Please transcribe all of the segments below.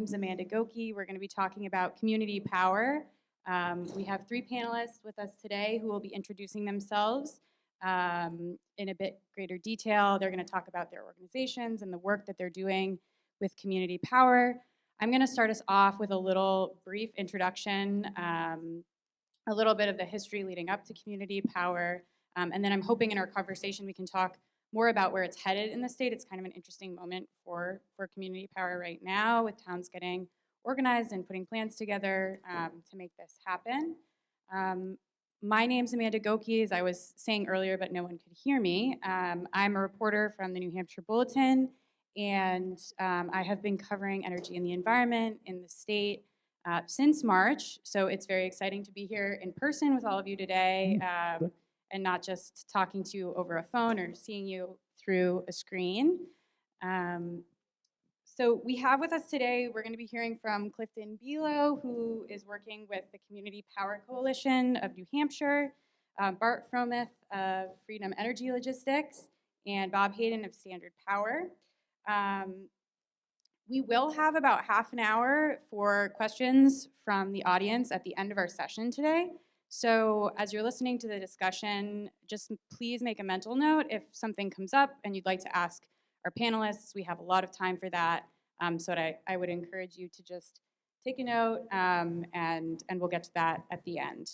name's Amanda Gokee. We're going to be talking about community power. We have three panelists with us today who will be introducing themselves in a bit greater detail. They're going to talk about their organizations and the work that they're doing with community power. I'm going to start us off with a little brief introduction, a little bit of the history leading up to community power, and then I'm hoping in our conversation we can talk more about where it's headed in the state. It's kind of an interesting moment for community power right now, with towns getting organized and putting plans together to make this happen. My name's Amanda Gokee, as I was saying earlier, but no one could hear me. I'm a reporter from the New Hampshire Bulletin, and I have been covering energy and the environment in the state since March, so it's very exciting to be here in person with all of you today, and not just talking to you over a phone or seeing you through a screen. So we have with us today, we're going to be hearing from Clifton, who is working with the Community Power Coalition of New Hampshire, Bart Fromuth of Freedom Energy Logistics, and Bob Hayden of Standard Power. We will have about half an hour for questions from the audience at the end of our session today. So as you're listening to the discussion, just please make a mental note if something comes up and you'd like to ask our panelists. We have a lot of time for that, so I would encourage you to just take a note, and we'll get to that at the end.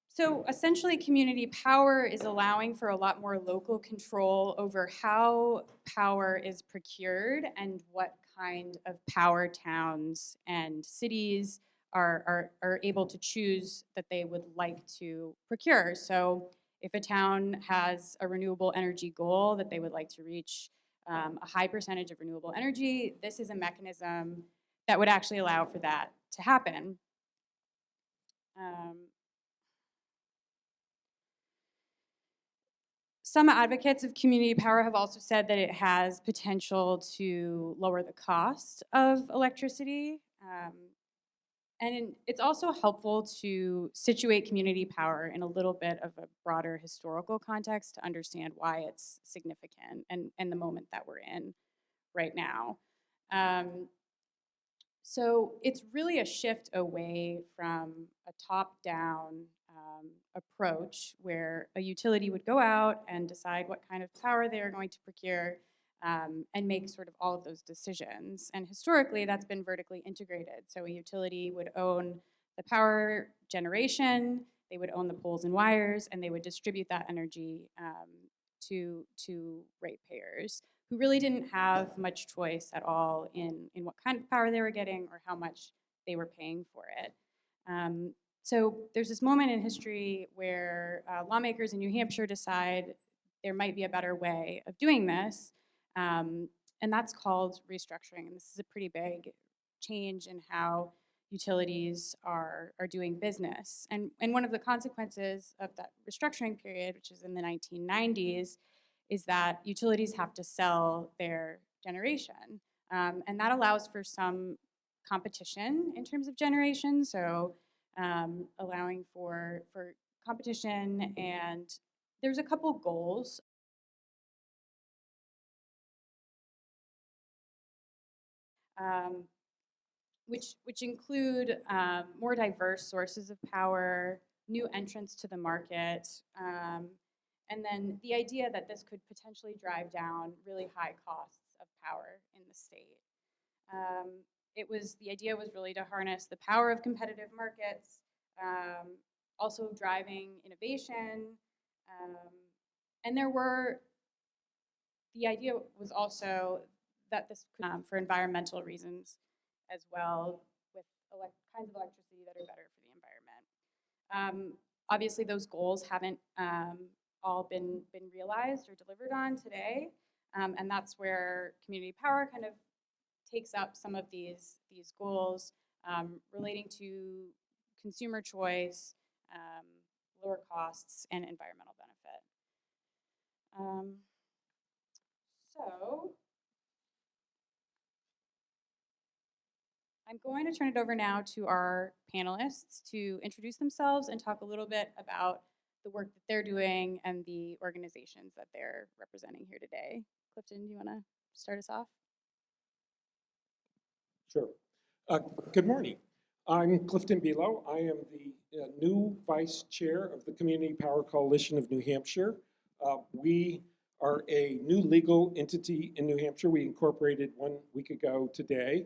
So essentially, community power is allowing for a lot more local control over how power is procured and what kind of power towns and cities are able to choose that they would like to procure. So if a town has a renewable energy goal that they would like to reach a high percentage of renewable energy, this is a mechanism that would actually allow for that to happen. Some advocates of community power have also said that it has potential to lower the cost of electricity. And it's also helpful to situate community power in a little bit of a broader historical context to understand why it's significant and the moment that we're in right now. So it's really a shift away from a top-down approach where a utility would go out and decide what kind of power they are going to procure, and make sort of all of those decisions. And historically, that's been vertically integrated. So a utility would own the power generation, they would own the poles and wires, and they would distribute that energy to ratepayers, who really didn't have much choice at all in what kind of power they were getting or how much they were paying for it. So there's this moment in history where lawmakers in New Hampshire decide there might be a better way of doing this, and that's called restructuring. And this is a pretty big change in how utilities are doing business. And one of the consequences of that restructuring period, which is in the 1990s, is that utilities have to sell their generation. And that allows for some competition in terms of generation, so allowing for competition. And there's a couple goals. Which include more diverse sources of power, new entrants to the market, and then the idea that this could potentially drive down really high costs of power in the state. The idea was really to harness the power of competitive markets, also driving innovation, and the idea was also that this could, for environmental reasons as well, with kinds of electricity that are better for the environment. Obviously, those goals haven't all been realized or delivered on today, and that's where community power kind of takes up some of these goals relating to consumer choice, lower costs, and environmental benefit. So I'm going to turn it over now to our panelists to introduce themselves and talk a little bit about the work that they're doing and the organizations that they're representing here today. Clifton, do you want to start us off? Sure. Good morning. I'm Clifton Below. I am the new vice chair of the Community Power Coalition of New Hampshire. We are a new legal entity in New Hampshire. We incorporated 1 week ago today,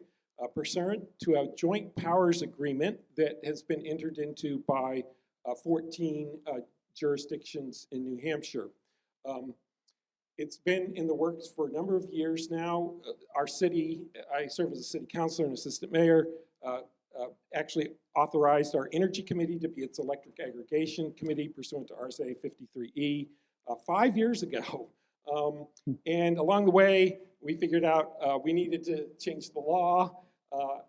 pursuant to a joint powers agreement that has been entered into by 14 jurisdictions in New Hampshire. It's been in the works for a number of years now. Our city, I serve as a city councilor and assistant mayor, actually authorized our energy committee to be its electric aggregation committee pursuant to RSA 53E 5 years ago. And along the way, we figured out we needed to change the law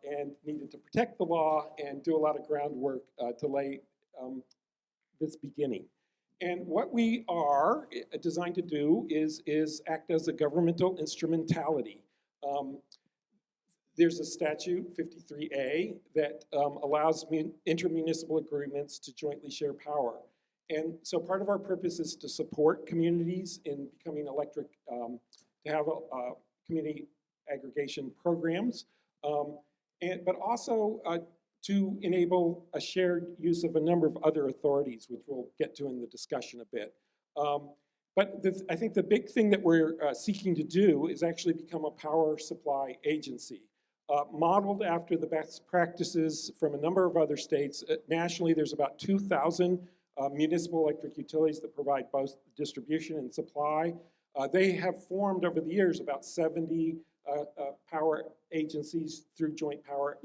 and needed to protect the law and do a lot of groundwork to lay this beginning. And what we are designed to do is act as a governmental instrumentality. There's a statute, 53A, that allows intermunicipal agreements to jointly share power. And so part of our purpose is to support communities in becoming electric, to have community aggregation programs, but also to enable a shared use of a number of other authorities, which we'll get to in the discussion a bit. But I think the big thing that we're seeking to do is actually become a power supply agency, modeled after the best practices from a number of other states. Nationally, there's about 2,000 municipal electric utilities that provide both distribution and supply. They have formed over the years about 70 power agencies through joint power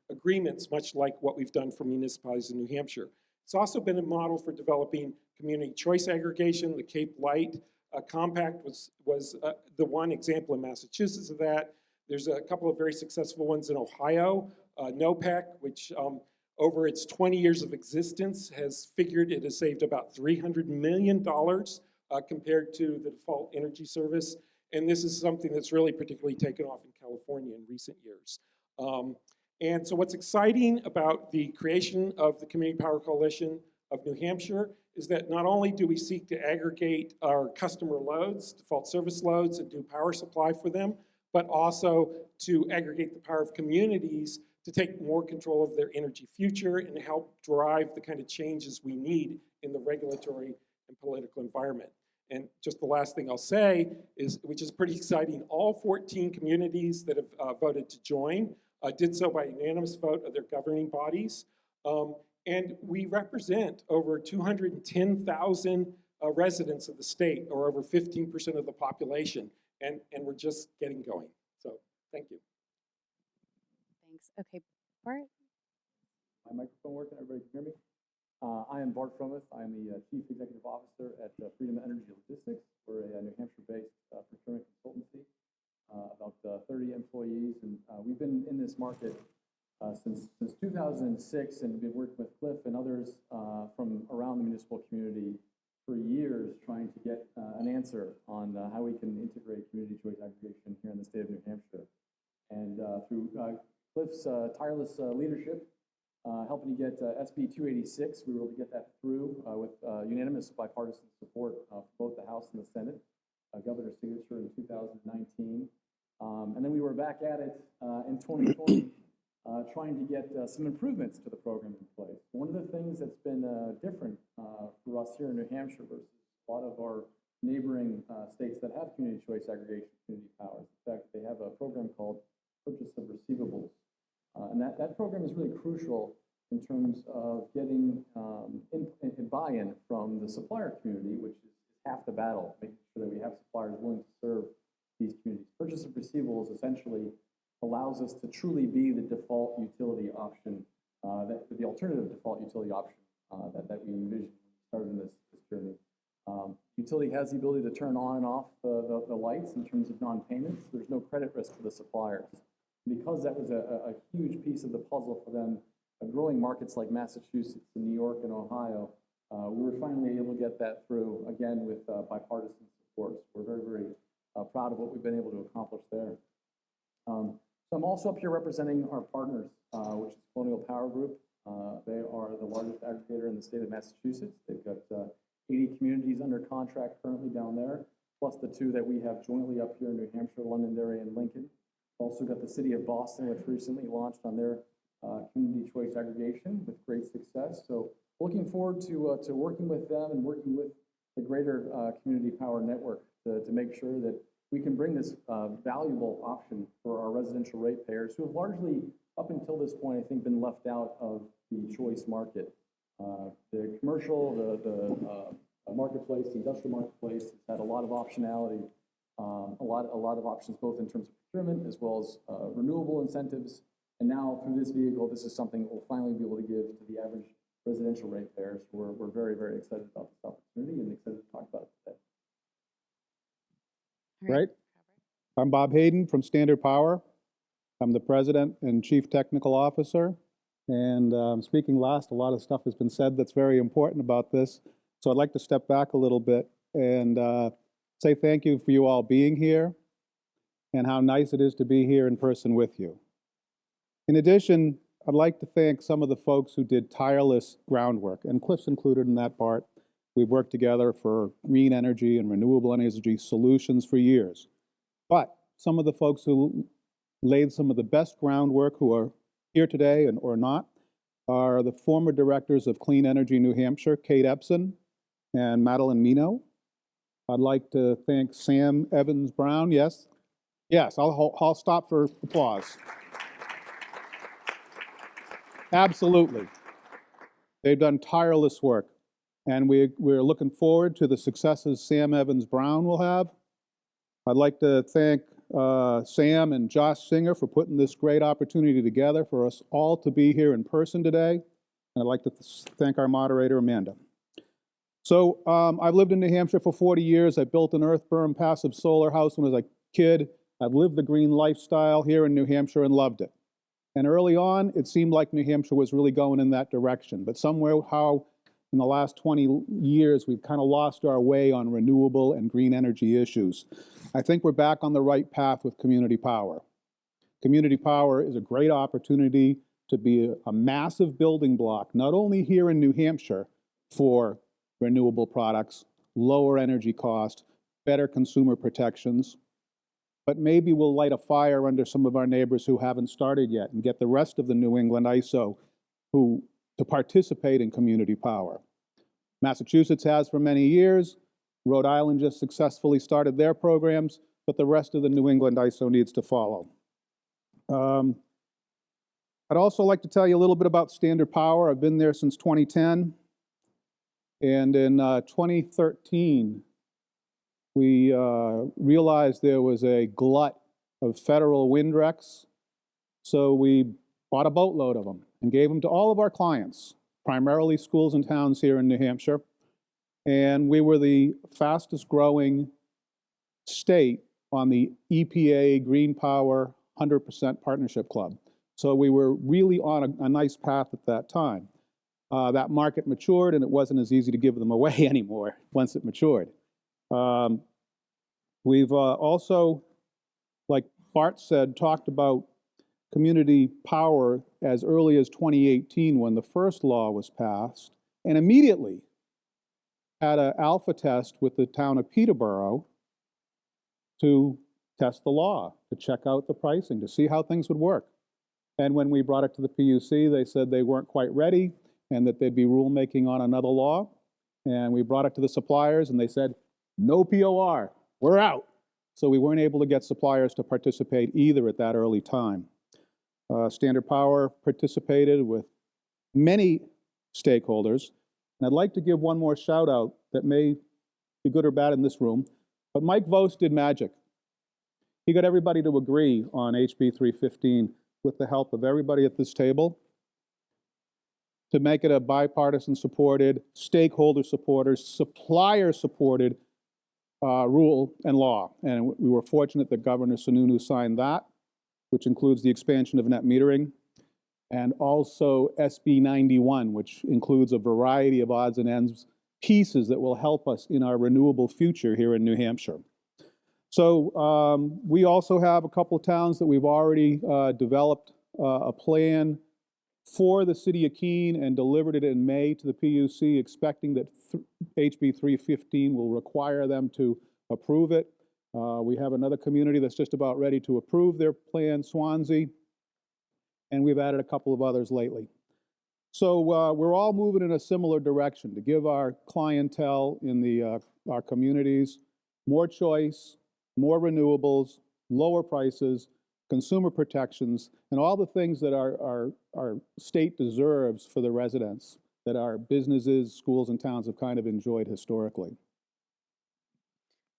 agreements, much like what we've done for municipalities in New Hampshire. It's also been a model for developing community choice aggregation. The Cape Light Compact was the one example in Massachusetts of that. There's a couple of very successful ones in Ohio. NOPEC, which over its 20 years of existence has figured it has saved about $300 million compared to the default energy service. And this is something that's really particularly taken off in California in recent years. And so what's exciting about the creation of the Community Power Coalition of New Hampshire is that not only do we seek to aggregate our customer loads, default service loads, and do power supply for them, but also to aggregate the power of communities to take more control of their energy future and help drive the kind of changes we need in the regulatory and political environment. And just the last thing I'll say is, which is pretty exciting, all 14 communities that have voted to join did so by unanimous vote of their governing bodies. And we represent over 210,000 residents of the state, or over 15% of the population. And we're just getting going. So thank you. Thanks. Okay, Bart? My microphone working? Everybody can hear me? I am Bart Fromuth. I'm the Chief Executive Officer at Freedom Energy Logistics. We're a New Hampshire-based procurement consultancy, about 30 employees, and we've been in this market since 2006, and been working with Cliff and others from around the municipal community for years, trying to get an answer on how we can integrate community choice aggregation here in the state of New Hampshire. And through Cliff's tireless leadership, helping to get SB 286, we were able to get that through with unanimous bipartisan support for both the House and the Senate, governor's signature in 2019. And then we were back at it in 2020, trying to get some improvements to the program in place. One of the things that's been different for us here in New Hampshire versus a lot of our neighboring states that have community choice aggregation, community powers. In fact, they have a program called Purchase of Receivables. And that program is really crucial in terms of getting buy-in from the supplier community, which is half the battle, making sure that we have suppliers willing to serve these communities. Purchase of receivables essentially allows us to truly be the default utility option, the alternative default utility option that we envisioned starting this journey. Utility has the ability to turn on and off the lights in terms of non-payments. There's no credit risk for the suppliers. Because that was a huge piece of the puzzle for them, growing markets like Massachusetts and New York and Ohio, we were finally able to get that through, again, with bipartisan support. So we're very, very proud of what we've been able to accomplish there. So I'm also up here representing our partners, which is Colonial Power Group. They are the largest aggregator in the state of Massachusetts. They've got 80 communities under contract currently down there, plus the 2 that we have jointly up here in New Hampshire, Londonderry and Lincoln. Also got the city of Boston, which recently launched on their community choice aggregation with great success. So looking forward to working with them and working with the greater community power network to make sure that we can bring this valuable option for our residential ratepayers who have largely, up until this point, I think, been left out of the choice market. The commercial, the marketplace, the industrial marketplace has had a lot of optionality, a lot of options both in terms of procurement as well as renewable incentives. And now through this vehicle, this is something that we'll finally be able to give to the average residential ratepayers. We're very, very excited about this opportunity and excited to talk about it today. Right. I'm Bob Hayden from Standard Power. I'm the President and Chief Technical Officer. And speaking last, a lot of stuff has been said that's very important about this. So I'd like to step back a little bit and say thank you for you all being here and how nice it is to be here in person with you. In addition, I'd like to thank some of the folks who did tireless groundwork, and Cliff's included in that, Bart. We've worked together for green energy and renewable energy solutions for years. But some of the folks who laid some of the best groundwork, who are here today and or not, are the former directors of Clean Energy New Hampshire, Kate Epson and Madeline Mino. I'd like to thank Sam Evans Brown. Yes? Yes, I'll stop for applause. Absolutely. They've done tireless work. And we're looking forward to the successes Sam Evans Brown will have. I'd like to thank Sam and Josh Singer for putting this great opportunity together for us all to be here in person today. And I'd like to thank our moderator, Amanda. So I've lived in New Hampshire for 40 years. I built an earth berm passive solar house when I was a kid. I've lived the green lifestyle here in New Hampshire and loved it. And early on, it seemed like New Hampshire was really going in that direction. But somehow, in the last 20 years, we've kind of lost our way on renewable and green energy issues. I think we're back on the right path with community power. Community power is a great opportunity to be a massive building block, not only here in New Hampshire for renewable products, lower energy cost, better consumer protections, but maybe we'll light a fire under some of our neighbors who haven't started yet and get the rest of the New England ISO to participate in community power. Massachusetts has for many years. Rhode Island just successfully started their programs, but the rest of the New England ISO needs to follow. I'd also like to tell you a little bit about Standard Power. I've been there since 2010. And in 2013, we realized there was a glut of federal wind recs. So we bought a boatload of them and gave them to all of our clients, primarily schools and towns here in New Hampshire. And we were the fastest growing state on the EPA Green Power 100% Partnership Club. So we were really on a nice path at that time. That market matured and it wasn't as easy to give them away anymore once it matured. We've also, like Bart said, talked about community power as early as 2018 when the first law was passed, and immediately had an alpha test with the town of Peterborough to test the law, to check out the pricing, to see how things would work. And when we brought it to the PUC, they said they weren't quite ready and that they'd be rulemaking on another law. And we brought it to the suppliers and they said, no POR, we're out. So we weren't able to get suppliers to participate either at that early time. Standard Power participated with many stakeholders. And I'd like to give one more shout out that may be good or bad in this room, but Mike Vos did magic. He got everybody to agree on HB 315 with the help of everybody at this table to make it a bipartisan supported, stakeholder supported, supplier supported rule and law. And we were fortunate that Governor Sununu signed that, which includes the expansion of net metering, and also SB 91, which includes a variety of odds and ends pieces that will help us in our renewable future here in New Hampshire. So we also have a couple of towns that we've already developed a plan for the city of Keene and delivered it in May to the PUC, expecting that HB 315 will require them to approve it. We have another community that's just about ready to approve their plan, Swansea, and we've added a couple of others lately. So we're all moving in a similar direction to give our clientele in our communities more choice, more renewables, lower prices, consumer protections, and all the things that our state deserves for the residents that our businesses, schools, and towns have kind of enjoyed historically.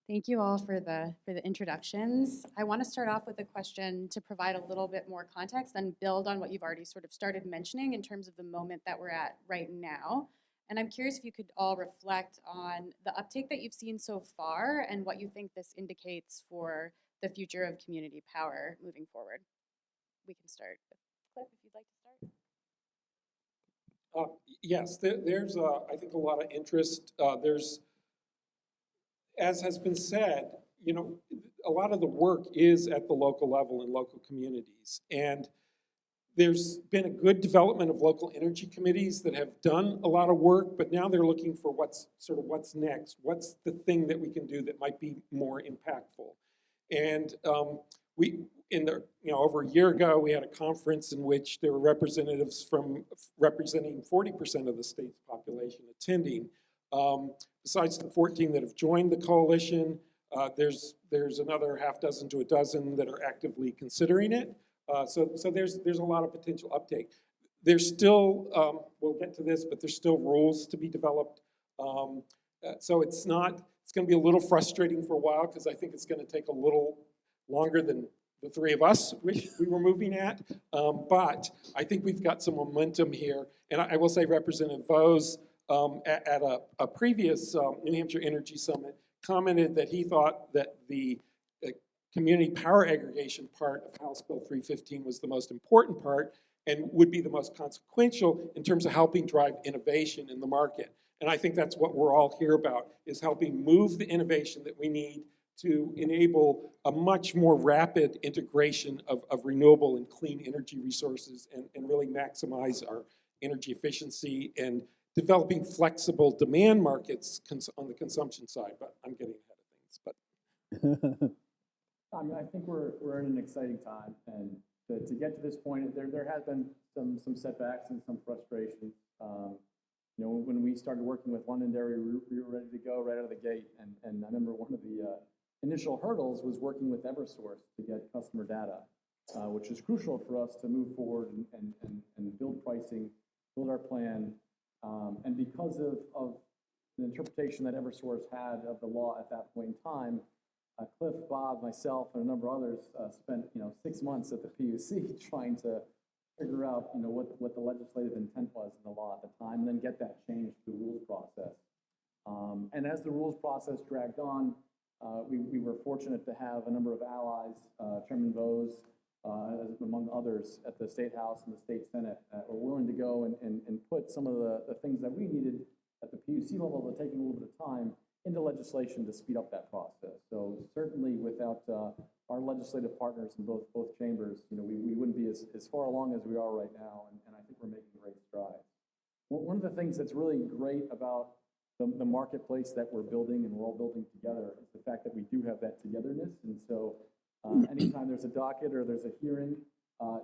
Thank you all for the introductions. I want to start off with a question to provide a little bit more context and build on what you've already sort of started mentioning in terms of the moment that we're at right now. And I'm curious if you could all reflect on the uptake that you've seen so far and what you think this indicates for the future of community power moving forward. We can start with Cliff, if you'd like to start. Yes, there's, I think, a lot of interest. There's, as has been said, you know, a lot of the work is at the local level in local communities. And there's been a good development of local energy committees that have done a lot of work, but now they're looking for what's next. What's the thing that we can do that might be more impactful? And over a year ago, we had a conference in which there were representatives from representing 40% of the state's population attending. Besides the 14 that have joined the coalition, there's another half dozen to a dozen that are actively considering it. So there's a lot of potential uptake. There's still, we'll get to this, but there's still rules to be developed. So it's going to be a little frustrating for a while because I think it's going to take a little longer than the three of us we were moving at. But I think we've got some momentum here. And I will say Representative Vose, at a previous New Hampshire Energy Summit, commented that he thought that the community power aggregation part of House Bill 315 was the most important part and would be the most consequential in terms of helping drive innovation in the market. And I think that's what we're all here about, is helping move the innovation that we need to enable a much more rapid integration of renewable and clean energy resources and really maximize our energy efficiency and developing flexible demand markets on the consumption side. But I'm getting ahead of things. But I mean, I think we're in an exciting time, and to get to this point, there has been some setbacks and some frustrations. You know, when we started working with Londonderry, we were ready to go right out of the gate, and I remember one of the initial hurdles was working with Eversource to get customer data, which is crucial for us to move forward and build pricing, build our plan, and because of the interpretation that Eversource had of the law at that point in time, Cliff, Bob, myself, and a number of others spent 6 months at the PUC trying to figure out what the legislative intent was in the law at the time, and then get that changed through the rules process. And as the rules process dragged on, we were fortunate to have a number of allies, Chairman Vose, among others, at the State House and the State Senate, were willing to go and put some of the things that we needed at the PUC level that taking a little bit of time into legislation to speed up that process. So certainly without our legislative partners in both chambers, we wouldn't be as far along as we are right now, and I think we're making great strides. One of the things that's really great about the marketplace that we're building and we're all building together is the fact that we do have that togetherness. And so anytime there's a docket or there's a hearing,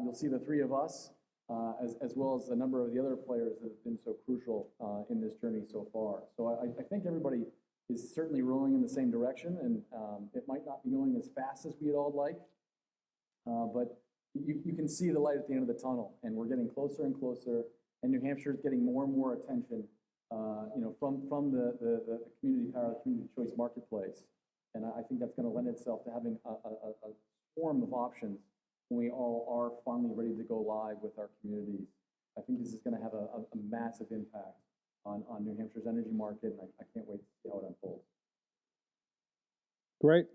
you'll see the three of us, as well as a number of the other players that have been so crucial in this journey so far. So I think everybody is certainly rowing in the same direction, and it might not be going as fast as we'd all like, but you can see the light at the end of the tunnel, and we're getting closer and closer, and New Hampshire is getting more and more attention, from the community power, community choice marketplace, and I think that's going to lend itself to having a swarm of options when we all are finally ready to go live with our communities. I think this is going to have a massive impact on New Hampshire's energy market, and I can't wait to see how it unfolds. Great.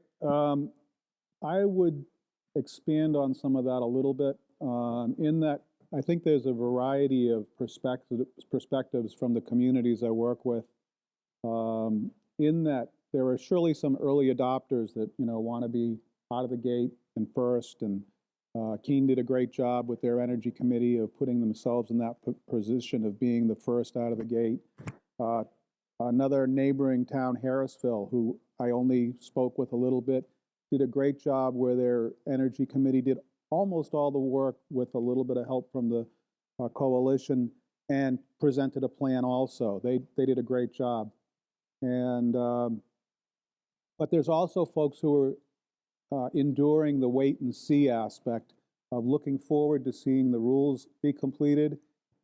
I would expand on some of that a little bit, in that I think there's a variety of perspectives from the communities I work with, in that there are surely some early adopters that want to be out of the gate and first, and Keene did a great job with their energy committee of putting themselves in that position of being the first out of the gate. Another neighboring town, Harrisville, who I only spoke with a little bit, did a great job where their energy committee did almost all the work with a little bit of help from the coalition and presented a plan also. They did a great job. And, but there's also folks who are enduring the wait and see aspect of looking forward to seeing the rules be completed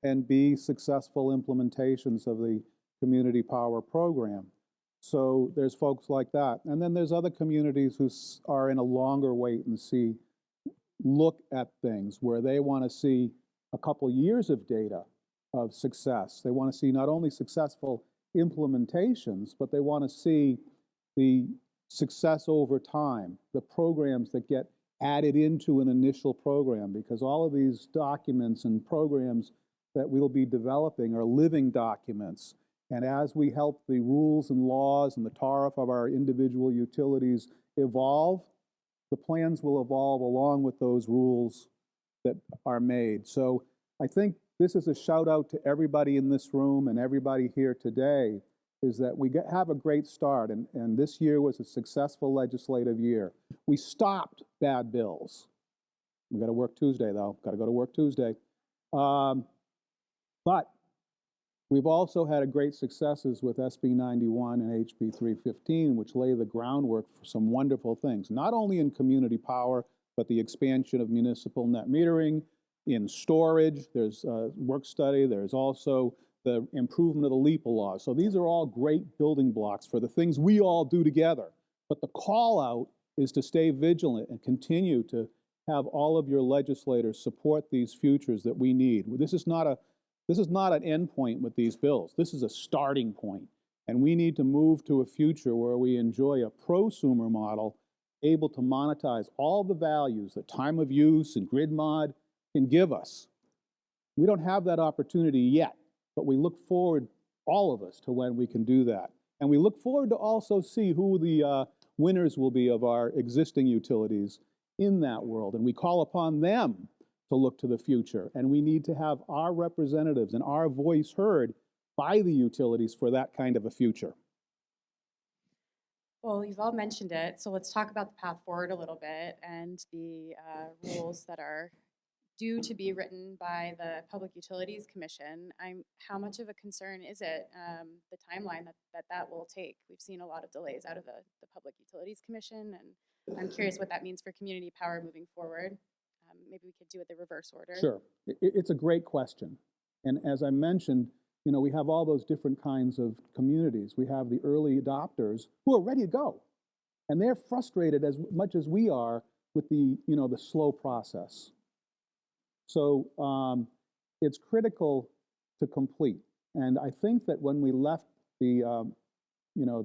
and be successful implementations of the community power program. So there's folks like that. And then there's other communities who are in a longer wait and see look at things where they want to see a couple years of data of success. They want to see not only successful implementations, but they want to see the success over time, the programs that get added into an initial program, because all of these documents and programs that we'll be developing are living documents. And as we help the rules and laws and the tariff of our individual utilities evolve, the plans will evolve along with those rules that are made. So I think this is a shout out to everybody in this room and everybody here today, is that we have a great start, and this year was a successful legislative year. We stopped bad bills. We got to work Tuesday, though. Got to go to work Tuesday. But we've also had great successes with SB 91 and HB 315, which lay the groundwork for some wonderful things, not only in community power, but the expansion of municipal net metering, in storage, there's a work study, there's also the improvement of the LEPA law. So these are all great building blocks for the things we all do together. But the call out is to stay vigilant and continue to have all of your legislators support these futures that we need. This is not an end point with these bills. This is a starting point. And we need to move to a future where we enjoy a prosumer model able to monetize all the values that time of use and grid mod can give us. We don't have that opportunity yet, but we look forward, all of us, to when we can do that. And we look forward to also see who the winners will be of our existing utilities in that world. And we call upon them to look to the future. And we need to have our representatives and our voice heard by the utilities for that kind of a future. Well, you've all mentioned it, so let's talk about the path forward a little bit and the rules that are due to be written by the Public Utilities Commission. How much of a concern is it, the timeline that will take? We've seen a lot of delays out of the Public Utilities Commission, and I'm curious what that means for community power moving forward. Maybe we could do it the reverse order. Sure, it's a great question. And as I mentioned, you know, we have all those different kinds of communities. We have the early adopters who are ready to go, and they're frustrated as much as we are with the slow process. So it's critical to complete. And I think that when we left the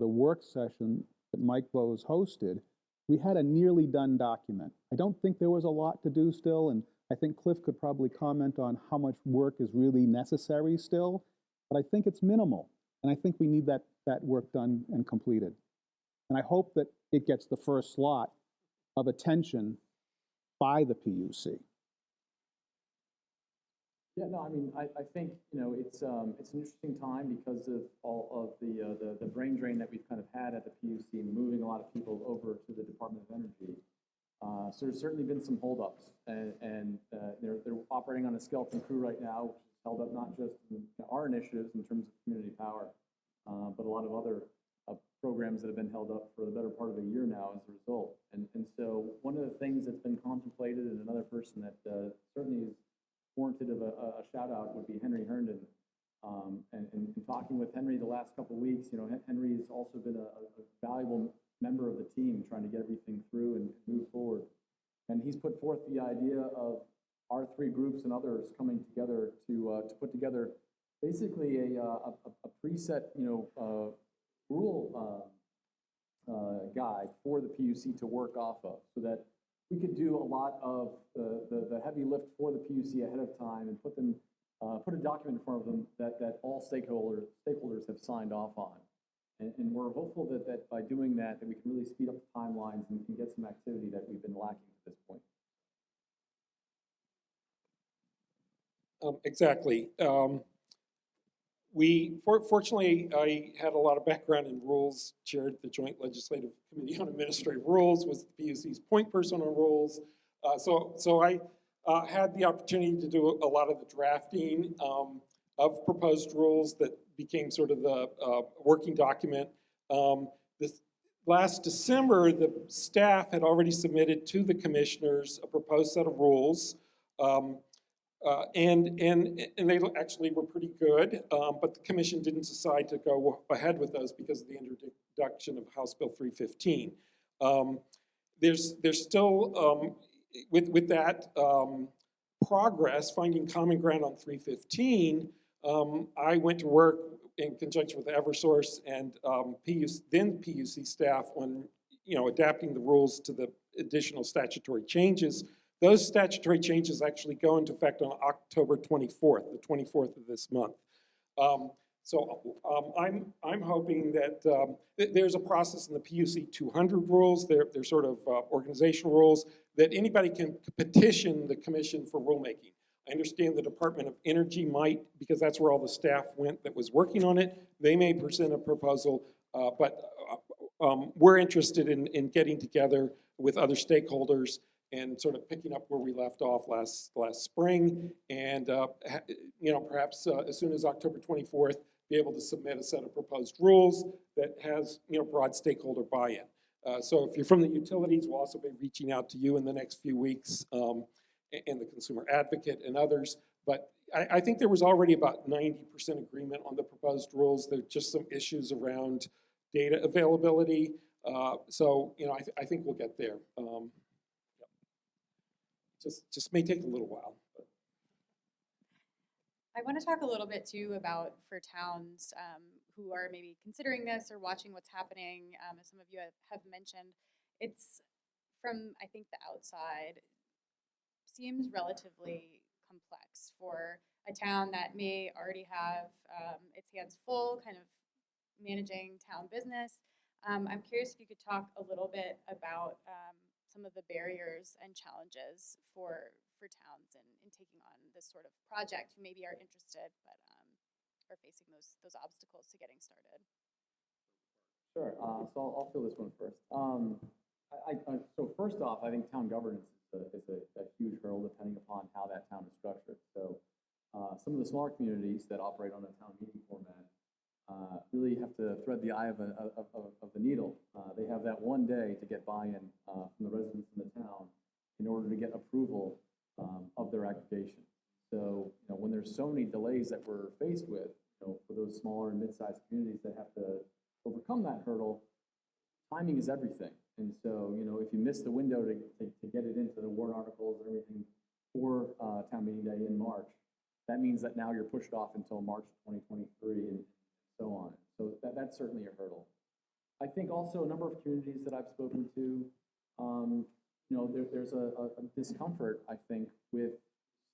work session that Mike Bose hosted, we had a nearly done document. I don't think there was a lot to do still, and I think Cliff could probably comment on how much work is really necessary still, but I think it's minimal. And I think we need that work done and completed. And I hope that it gets the first slot of attention by the PUC. Yeah, no, I mean, I think, it's an interesting time because of all of the brain drain that we've kind of had at the PUC, moving a lot of people over to the Department of Energy. So there's certainly been some holdups, and they're operating on a skeleton crew right now, which is held up not just in our initiatives in terms of community power, but a lot of other programs that have been held up for the better part of a year now as a result. And so one of the things that's been contemplated, and another person that certainly is warranted of a shout out, would be Henry Herndon. And in talking with Henry the last couple of weeks, Henry has also been a valuable member of the team trying to get everything through and move forward. And he's put forth the idea of our three groups and others coming together to put together basically a preset, rule guide for the PUC to work off of, so that we could do a lot of the heavy lift for the PUC ahead of time and put a document in front of them that all stakeholders have signed off on. And we're hopeful that by doing that we can really speed up the timelines and we can get some activity that we've been lacking at this point. Exactly. Fortunately, I had a lot of background in rules, chaired the Joint Legislative Committee on Administrative Rules, was the PUC's point person on rules. So I had the opportunity to do a lot of the drafting of proposed rules that became sort of the working document. This last December, the staff had already submitted to the commissioners a proposed set of rules. And they actually were pretty good, but the commission didn't decide to go ahead with those because of the introduction of House Bill 315. There's still, with that progress, finding common ground on 315, I went to work in conjunction with Eversource and then PUC staff on adapting the rules to the additional statutory changes. Those statutory changes actually go into effect on October 24th, the 24th of this month. I'm hoping that there's a process in the PUC 200 rules, they're sort of organizational rules, that anybody can petition the commission for rulemaking. I understand the Department of Energy might, because that's where all the staff went that was working on it, they may present a proposal, but we're interested in getting together with other stakeholders and sort of picking up where we left off last spring, and perhaps as soon as October 24th, be able to submit a set of proposed rules that has broad stakeholder buy-in. So if you're from the utilities, we'll also be reaching out to you in the next few weeks, and the consumer advocate and others. But I think there was already about 90% agreement on the proposed rules. There's just some issues around data availability. So I think we'll get there. Just may take a little while. But. I want to talk a little bit too about for towns who are maybe considering this or watching what's happening, as some of you have mentioned. It's from, I think, the outside, seems relatively complex for a town that may already have its hands full kind of managing town business. I'm curious if you could talk a little bit about some of the barriers and challenges for towns in taking on this sort of project who maybe are interested but are facing those obstacles to getting started. Sure. So I'll fill this one first. So first off, I think town governance is a huge hurdle depending upon how that town is structured. So some of the smaller communities that operate on a town meeting format really have to thread the eye of the needle. They have that one day to get buy-in from the residents in the town in order to get approval of their aggregation. So when there's so many delays that we're faced with, for those smaller and mid-sized communities that have to overcome that hurdle, timing is everything. And so if you miss the window to get it into the warrant articles and everything for town meeting day in March, that means that now you're pushed off until March 2023 and so on. So that's certainly a hurdle. I think also a number of communities that I've spoken to, there's a discomfort, I think, with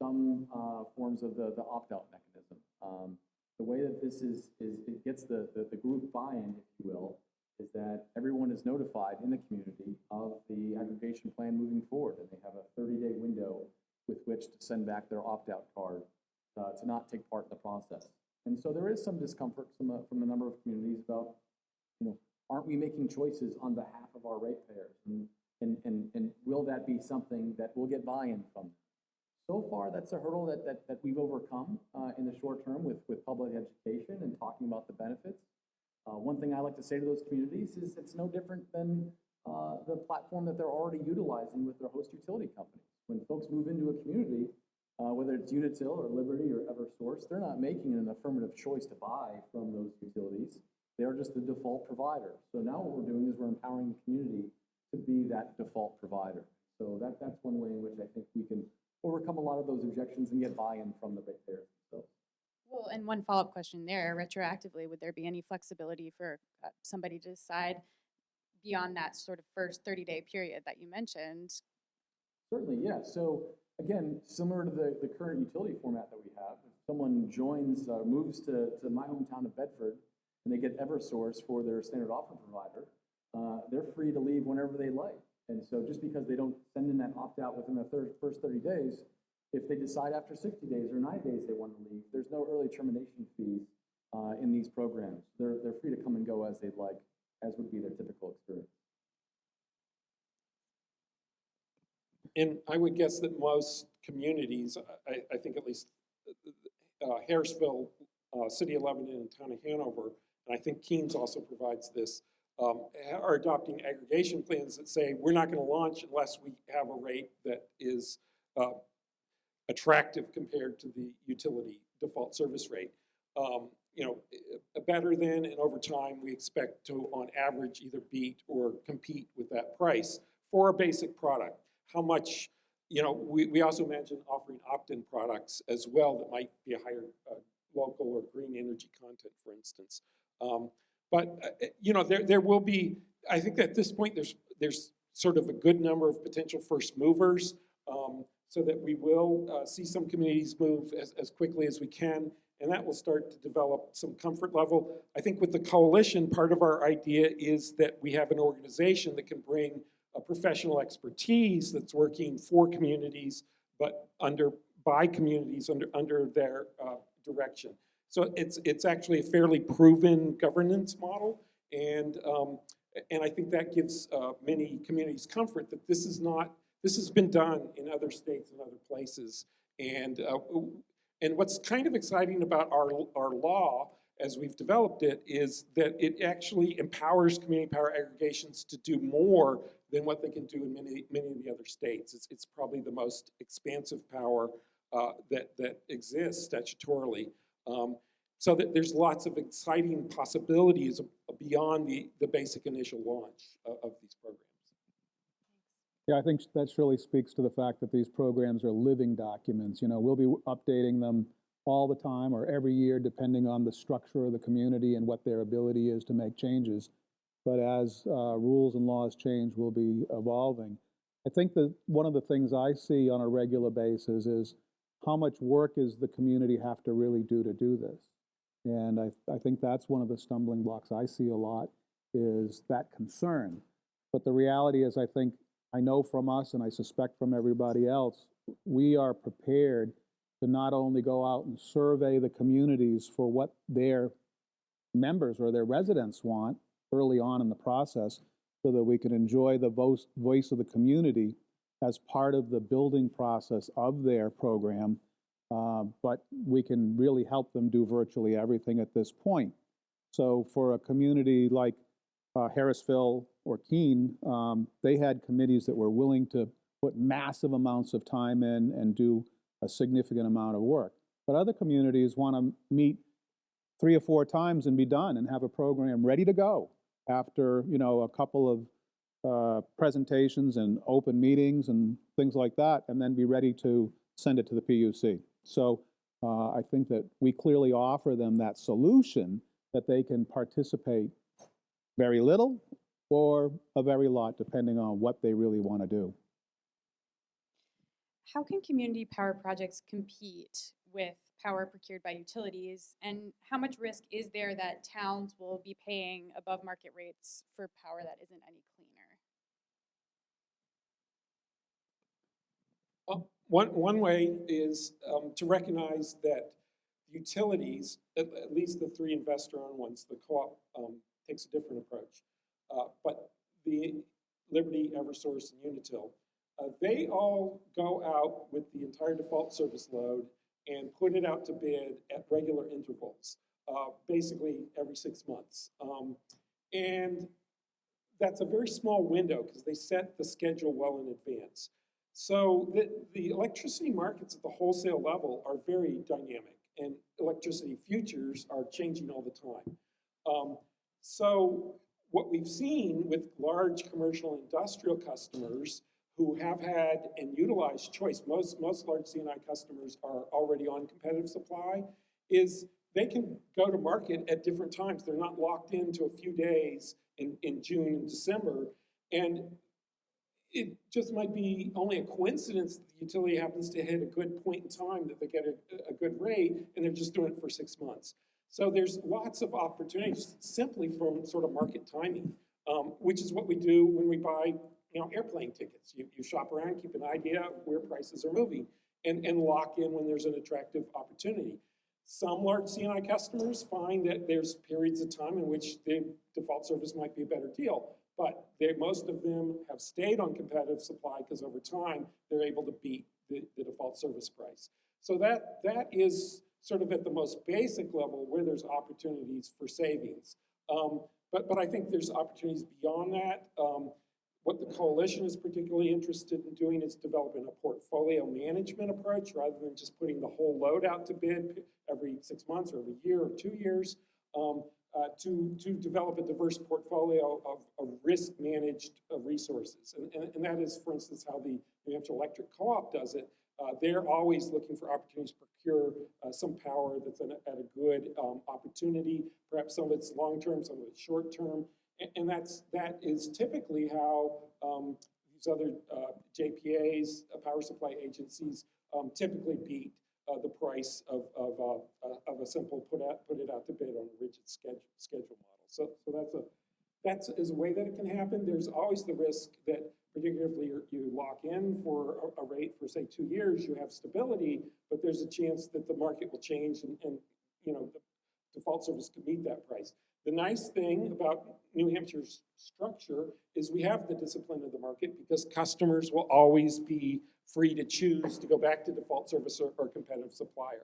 some forms of the opt-out mechanism. The way that this it gets the group buy-in, if you will, is that everyone is notified in the community of the aggregation plan moving forward, and they have a 30-day window with which to send back their opt-out card to not take part in the process. And so there is some discomfort from a number of communities about, aren't we making choices on behalf of our ratepayers? And will that be something that will get buy-in from? So far, that's a hurdle that we've overcome in the short term with public education and talking about the benefits. One thing I like to say to those communities is it's no different than the platform that they're already utilizing with their host utility companies. When folks move into a community, whether it's Unitil or Liberty or Eversource, they're not making an affirmative choice to buy from those utilities. They're just the default provider. So now what we're doing is we're empowering the community to be that default provider. So that's one way in which I think we can overcome a lot of those objections and get buy-in from the ratepayers themselves. Well, and one follow-up question there, retroactively, would there be any flexibility for somebody to decide beyond that sort of first 30-day period that you mentioned? Certainly, yeah. So again, similar to the current utility format that we have, if someone moves to my hometown of Bedford, and they get Eversource for their standard offer provider, they're free to leave whenever they like. And so just because they don't send in that opt-out within the first 30 days, if they decide after 60 days or 90 days they want to leave, there's no early termination fees in these programs. They're free to come and go as they'd like, as would be their typical experience. And I would guess that most communities, I think at least Harrisville, City of Lebanon, and Town of Hanover, and I think Keene's also provides this, are adopting aggregation plans that say we're not going to launch unless we have a rate that is attractive compared to the utility default service rate. You know, better than, and over time we expect to, on average, either beat or compete with that price for a basic product. How much, you know, we also imagine offering opt-in products as well that might be a higher local or green energy content, for instance. But you know, there will be, I think at this point there's sort of a good number of potential first movers, so that we will see some communities move as quickly as we can, and that will start to develop some comfort level. I think with the coalition, part of our idea is that we have an organization that can bring a professional expertise that's working for communities, but by communities under their direction. So it's actually a fairly proven governance model, and I think that gives many communities comfort that this has been done in other states and other places. And what's kind of exciting about our law as we've developed it is that it actually empowers community power aggregations to do more than what they can do in many of the other states. It's probably the most expansive power that exists statutorily. So that there's lots of exciting possibilities beyond the basic initial launch of these programs. Yeah, I think that really speaks to the fact that these programs are living documents. You know, we'll be updating them all the time or every year, depending on the structure of the community and what their ability is to make changes. But as rules and laws change, we'll be evolving. I think that one of the things I see on a regular basis is how much work is the community have to really do to do this. And I think that's one of the stumbling blocks I see a lot, is that concern. But the reality is, I know from us, and I suspect from everybody else, we are prepared to not only go out and survey the communities for what their members or their residents want early on in the process, so that we can enjoy the voice of the community as part of the building process of their program, but we can really help them do virtually everything at this point. So for a community like Harrisville or Keene, they had committees that were willing to put massive amounts of time in and do a significant amount of work. But other communities want to meet 3 or 4 times and be done and have a program ready to go after, you know, a couple of presentations and open meetings and things like that, and then be ready to send it to the PUC. So I think that we clearly offer them that solution that they can participate very little or a very lot, depending on what they really want to do. How can community power projects compete with power procured by utilities, and how much risk is there that towns will be paying above market rates for power that isn't any cleaner? One way is to recognize that utilities, at least the 3 investor-owned ones, the co-op takes a different approach, but the Liberty, Eversource, and Unitil, they all go out with the entire default service load and put it out to bid at regular intervals, basically every 6 months. And that's a very small window because they set the schedule well in advance. So the electricity markets at the wholesale level are very dynamic, and electricity futures are changing all the time. So what we've seen with large commercial and industrial customers who have had and utilized choice, most large C&I customers are already on competitive supply, is they can go to market at different times. They're not locked into a few days in June and December, and it just might be only a coincidence that the utility happens to hit a good point in time that they get a good rate, and they're just doing it for 6 months. So there's lots of opportunities simply from sort of market timing, which is what we do when we buy, you know, airplane tickets. You shop around, keep an idea of where prices are moving, and lock in when there's an attractive opportunity. Some large C&I customers find that there's periods of time in which the default service might be a better deal, but most of them have stayed on competitive supply because over time they're able to beat the default service price. So that is sort of at the most basic level where there's opportunities for savings. But I think there's opportunities beyond that. What the coalition is particularly interested in doing is developing a portfolio management approach rather than just putting the whole load out to bid every 6 months or every year or 2 years, to develop a diverse portfolio of risk-managed resources. And that is, for instance, how the New Hampshire Electric Co-op does it. They're always looking for opportunities to procure some power that's at a good opportunity. Perhaps some of it's long-term, some of it's short-term. And that is typically how these other JPAs, power supply agencies, typically beat the price of a simple put it out to bid on a rigid schedule model. So that's a way that it can happen. There's always the risk that, particularly if you lock in for a rate for say 2 years, you have stability, but there's a chance that the market will change and the default service could meet that price. The nice thing about New Hampshire's structure is we have the discipline of the market because customers will always be free to choose to go back to default service or competitive supplier.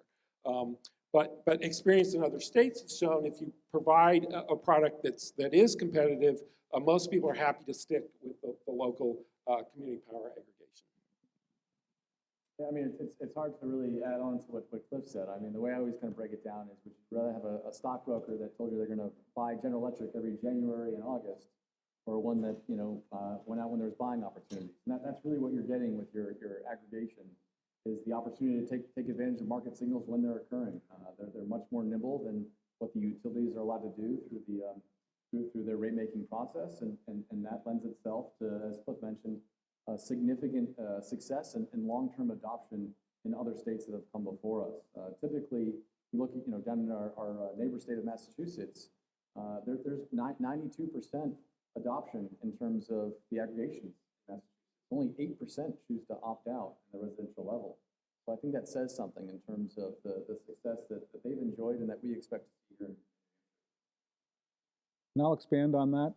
But experience in other states has shown if you provide a product that is competitive, most people are happy to stick with the local community power aggregation. Yeah, I mean, it's hard to really add on to what Cliff said. I mean, the way I always kind of break it down is would you rather have a stockbroker that told you they're going to buy General Electric every January and August, or one that, went out when there was buying opportunities? And that's really what you're getting with your aggregation, is the opportunity to take advantage of market signals when they're occurring. They're much more nimble than what the utilities are allowed to do through their rate-making process, and that lends itself to, as Cliff mentioned, significant success and long-term adoption in other states that have come before us. Typically, we look at, down in our neighbor state of Massachusetts, there's 92% adoption in terms of the aggregation. Only 8% choose to opt out in the residential level. So I think that says something in terms of the success that they've enjoyed and that we expect to see here. And I'll expand on that.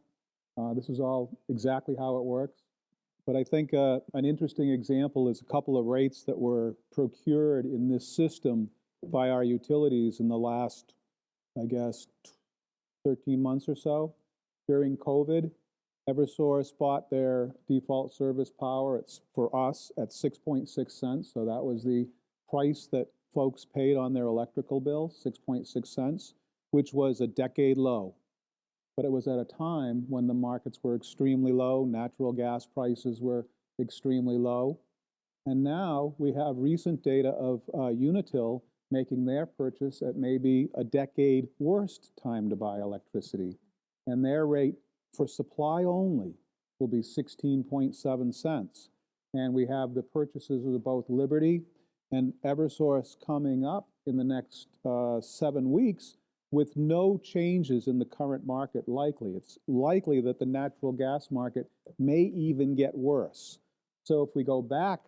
This is all exactly how it works. But I think an interesting example is a couple of rates that were procured in this system by our utilities in the last, I guess, 13 months or so. During COVID, Eversource bought their default service power for us at 6.6 cents. So that was the price that folks paid on their electrical bill, 6.6 cents, which was a decade low. But it was at a time when the markets were extremely low, natural gas prices were extremely low. And now we have recent data of Unitil making their purchase at maybe a decade worst time to buy electricity. And their rate for supply only will be 16.7 cents. And we have the purchases of both Liberty and Eversource coming up in the next 7 weeks with no changes in the current market likely. It's likely that the natural gas market may even get worse. So if we go back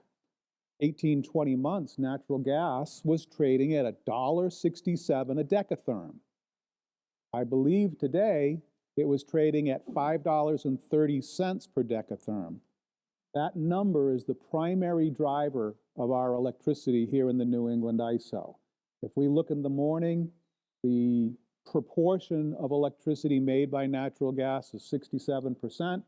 18, 20 months, natural gas was trading at $1.67 a decatherm. I believe today it was trading at $5.30 per decatherm. That number is the primary driver of our electricity here in the New England ISO. If we look in the morning, the proportion of electricity made by natural gas is 67%,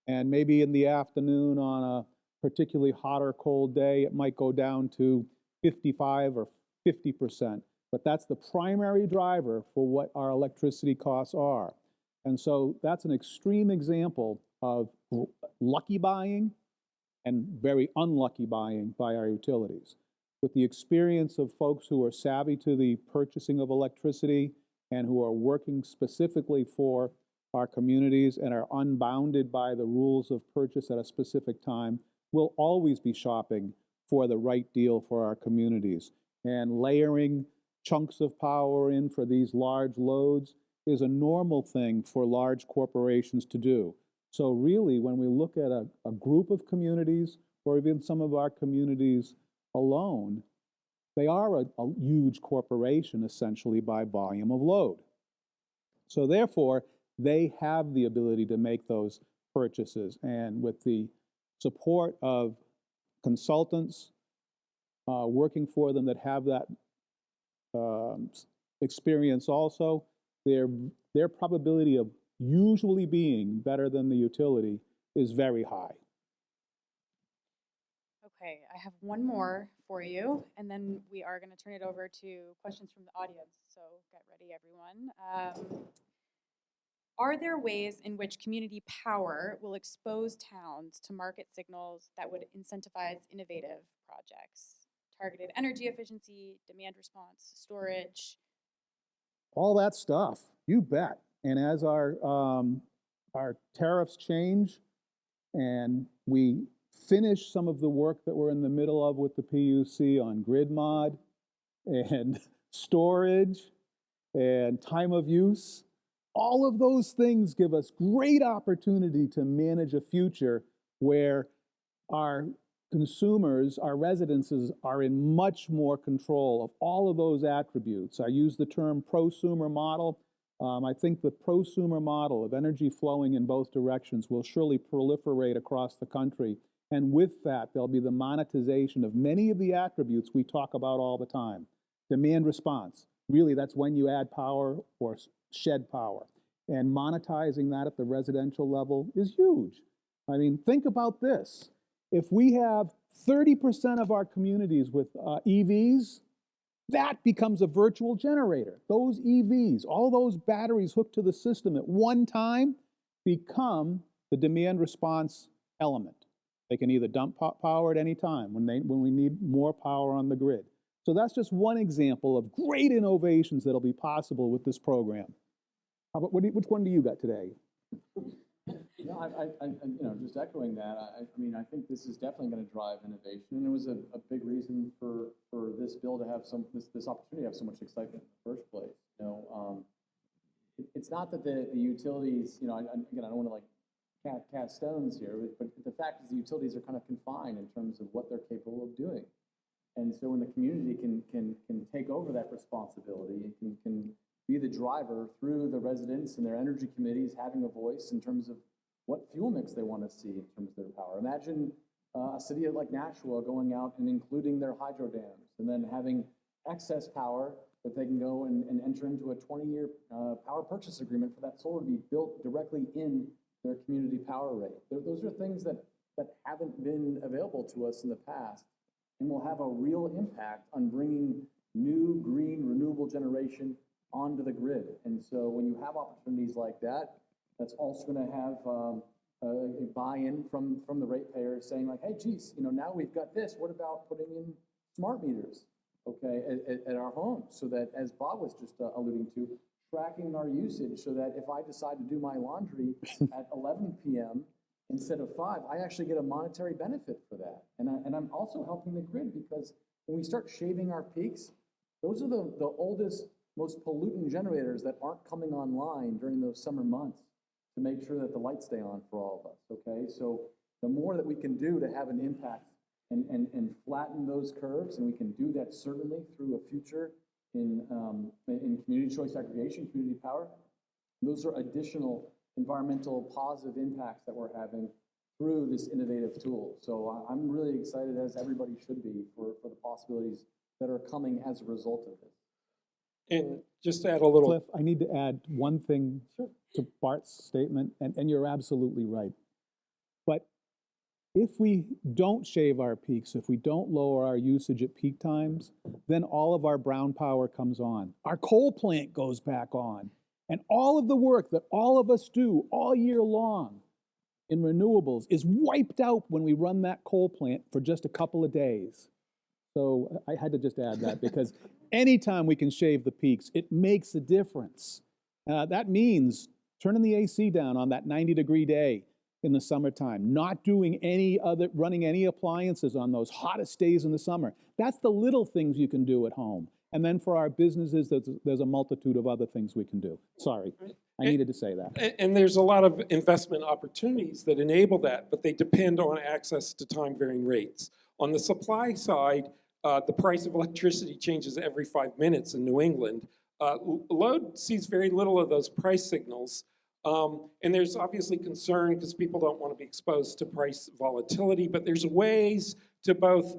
and maybe in the afternoon on a particularly hot or cold day, it might go down to 55 or 50%. But that's the primary driver for what our electricity costs are. And so that's an extreme example of lucky buying and very unlucky buying by our utilities. With the experience of folks who are savvy to the purchasing of electricity and who are working specifically for our communities and are unbounded by the rules of purchase at a specific time, we'll always be shopping for the right deal for our communities. And layering chunks of power in for these large loads is a normal thing for large corporations to do. So really, when we look at a group of communities, or even some of our communities alone, they are a huge corporation essentially by volume of load. So therefore, they have the ability to make those purchases. And with the support of consultants working for them that have that experience also, their probability of usually being better than the utility is very high. Okay, I have one more for you, and then we are going to turn it over to questions from the audience. So get ready, everyone. Are there ways in which community power will expose towns to market signals that would incentivize innovative projects? Targeted energy efficiency, demand response, storage? All that stuff, you bet. And as our tariffs change and we finish some of the work that we're in the middle of with the PUC on grid mod and storage and time of use, all of those things give us great opportunity to manage a future where our consumers, our residences are in much more control of all of those attributes. I use the term prosumer model. I think the prosumer model of energy flowing in both directions will surely proliferate across the country. And with that, there'll be the monetization of many of the attributes we talk about all the time. Demand response, really that's when you add power or shed power. And monetizing that at the residential level is huge. I mean, think about this. If we have 30% of our communities with EVs, that becomes a virtual generator. Those EVs, all those batteries hooked to the system at one time become the demand response element. They can either dump power at any time when we need more power on the grid. So that's just one example of great innovations that'll be possible with this program. How about, which one do you got today? No, just echoing that, I mean, I think this is definitely going to drive innovation, and it was a big reason for this bill to have this opportunity to have so much excitement in the first place. You know, it's not that the utilities, you know, again, I don't want to like cast stones here, but the fact is the utilities are kind of confined in terms of what they're capable of doing, and so when the community can take over that responsibility, it can be the driver through the residents and their energy committees having a voice in terms of what fuel mix they want to see in terms of their power. Imagine a city like Nashua going out and including their hydro dams and then having excess power that they can go and enter into a 20-year power purchase agreement for that solar to be built directly in their community power rate. Those are things that haven't been available to us in the past and will have a real impact on bringing new green renewable generation onto the grid. And so when you have opportunities like that, that's also going to have a buy-in from the ratepayers saying like, hey, geez, you know, now we've got this. What about putting in smart meters, okay, at our homes, so that, as Bob was just alluding to, tracking our usage so that if I decide to do my laundry at 11 p.m. instead of 5, I actually get a monetary benefit for that. And I'm also helping the grid, because when we start shaving our peaks, those are the oldest, most pollutant generators that aren't coming online during those summer months to make sure that the lights stay on for all of us, okay? So the more that we can do to have an impact and flatten those curves, and we can do that certainly through a future in community choice aggregation, community power, those are additional environmental positive impacts that we're having through this innovative tool. So I'm really excited, as everybody should be, for the possibilities that are coming as a result of this. And just to add a little... Cliff, I need to add one thing to Bart's statement, and you're absolutely right. But if we don't shave our peaks, if we don't lower our usage at peak times, then all of our brown power comes on. Our coal plant goes back on. And all of the work that all of us do all year long in renewables is wiped out when we run that coal plant for just a couple of days. So I had to just add that, because anytime we can shave the peaks, it makes a difference. That means turning the AC down on that 90-degree day in the summertime, not doing running any appliances on those hottest days in the summer. That's the little things you can do at home. And then for our businesses, there's a multitude of other things we can do. Sorry, I needed to say that. And there's a lot of investment opportunities that enable that, but they depend on access to time-varying rates. On the supply side, the price of electricity changes every 5 minutes in New England. Load sees very little of those price signals. And there's obviously concern because people don't want to be exposed to price volatility, but there's ways to both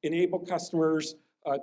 enable customers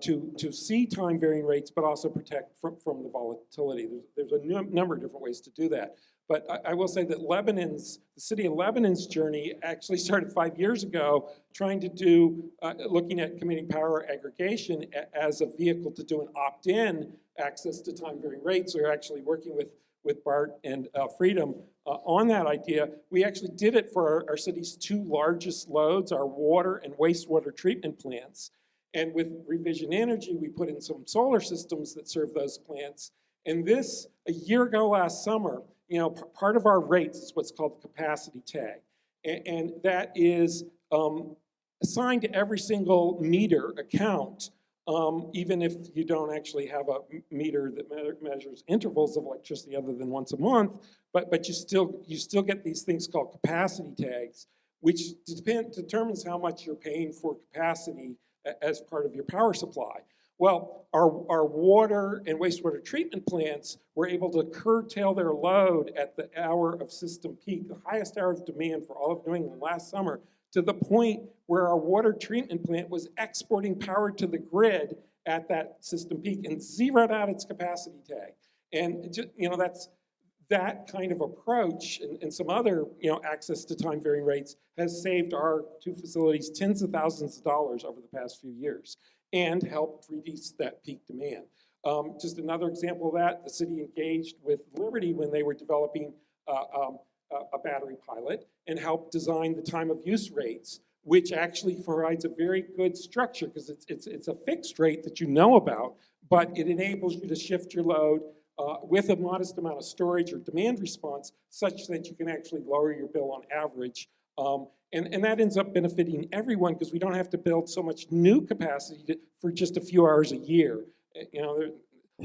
to see time varying rates, but also protect from the volatility. There's a number of different ways to do that. But I will say that the city of Lebanon's journey actually started 5 years ago, trying to do, looking at community power aggregation as a vehicle to do an opt-in access to time varying rates. We're actually working with Bart and Freedom on that idea. We actually did it for our city's 2 largest loads, our water and wastewater treatment plants. And with Revision Energy, we put in some solar systems that serve those plants. And this, a year ago last summer, part of our rates is what's called the capacity tag. And that is assigned to every single meter account, even if you don't actually have a meter that measures intervals of electricity other than once a month, but you still get these things called capacity tags, which determines how much you're paying for capacity as part of your power supply. Well, our water and wastewater treatment plants were able to curtail their load at the hour of system peak, the highest hour of demand for all of New England last summer, to the point where our water treatment plant was exporting power to the grid at that system peak and zeroed out its capacity tag. And that's that kind of approach and some other access to time varying rates has saved our 2 facilities tens of thousands of dollars over the past few years and helped reduce that peak demand. Just another example of that, the city engaged with Liberty when they were developing a battery pilot and helped design the time of use rates, which actually provides a very good structure because it's a fixed rate that you know about, but it enables you to shift your load with a modest amount of storage or demand response such that you can actually lower your bill on average. And that ends up benefiting everyone because we don't have to build so much new capacity for just a few hours a year. The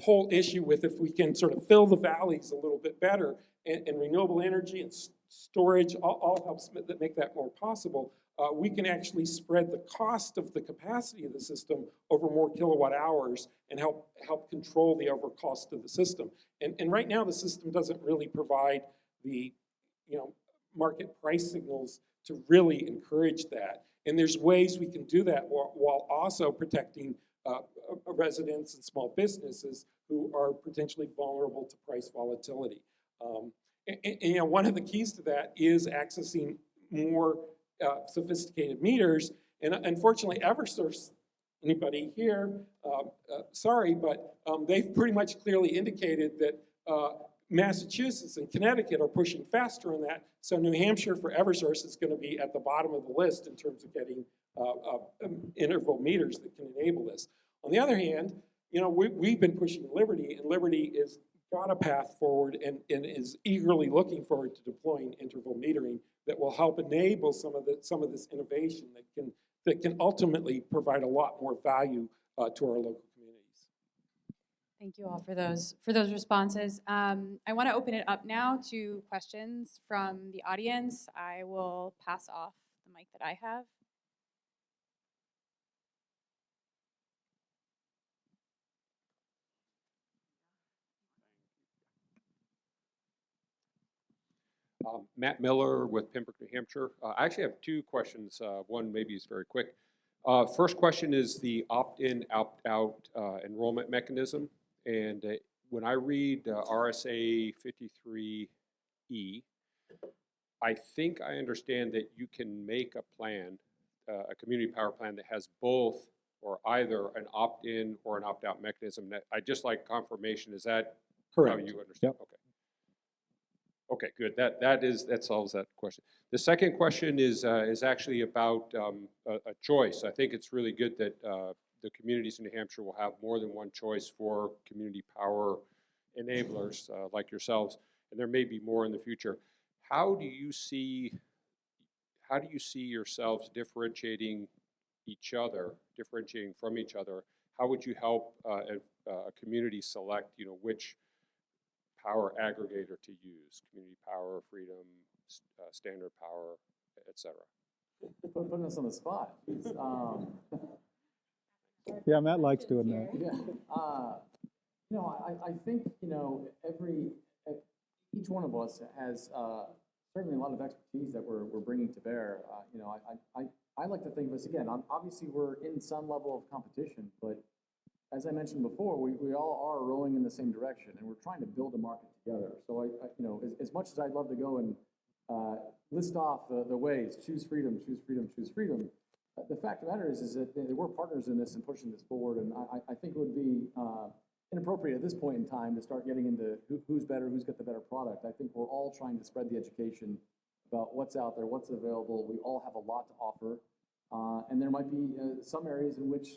whole issue with if we can sort of fill the valleys a little bit better and renewable energy and storage all helps make that more possible. We can actually spread the cost of the capacity of the system over more kilowatt hours and help control the overall cost of the system. And right now the system doesn't really provide the market price signals to really encourage that. And there's ways we can do that while also protecting residents and small businesses who are potentially vulnerable to price volatility. And one of the keys to that is accessing more sophisticated meters. And unfortunately, Eversource, anybody here, sorry, but they've pretty much clearly indicated that Massachusetts and Connecticut are pushing faster on that. So New Hampshire for Eversource is going to be at the bottom of the list in terms of getting interval meters that can enable this. On the other hand, we've been pushing Liberty, and Liberty is got a path forward and is eagerly looking forward to deploying interval metering that will help enable some of this innovation that can ultimately provide a lot more value to our local communities. Thank you all for those responses. I want to open it up now to questions from the audience. I will pass off the mic that I have. Matt Miller with Pembroke, New Hampshire. I actually have 2 questions. One maybe is very quick. First question is the opt-in, opt-out enrollment mechanism. And when I read RSA 53E, I think I understand that you can make a plan, a community power plan that has both or either an opt-in or an opt-out mechanism. I just like confirmation. Is that Correct. how you understand? Yep. Okay. Okay, good. That solves that question. The second question is actually about a choice. I think it's really good that the communities in New Hampshire will have more than one choice for community power enablers like yourselves, and there may be more in the future. How do you see yourselves differentiating from each other? How would you help a community select, which power aggregator to use? Community power, freedom, standard power, etc. Putting us on the spot. Yeah, Matt likes doing that. Yeah. You know, I think, you know, each one of us has certainly a lot of expertise that we're bringing to bear. You know, I like to think of us, again, obviously we're in some level of competition, but as I mentioned before, we all are rowing in the same direction, and we're trying to build a market together. So you know, as much as I'd love to go and list off the ways, choose freedom, choose freedom, choose freedom, the fact of the matter is that we're partners in this and pushing this forward, and I think it would be inappropriate at this point in time to start getting into who's better, who's got the better product. I think we're all trying to spread the education about what's out there, what's available. We all have a lot to offer, and there might be some areas in which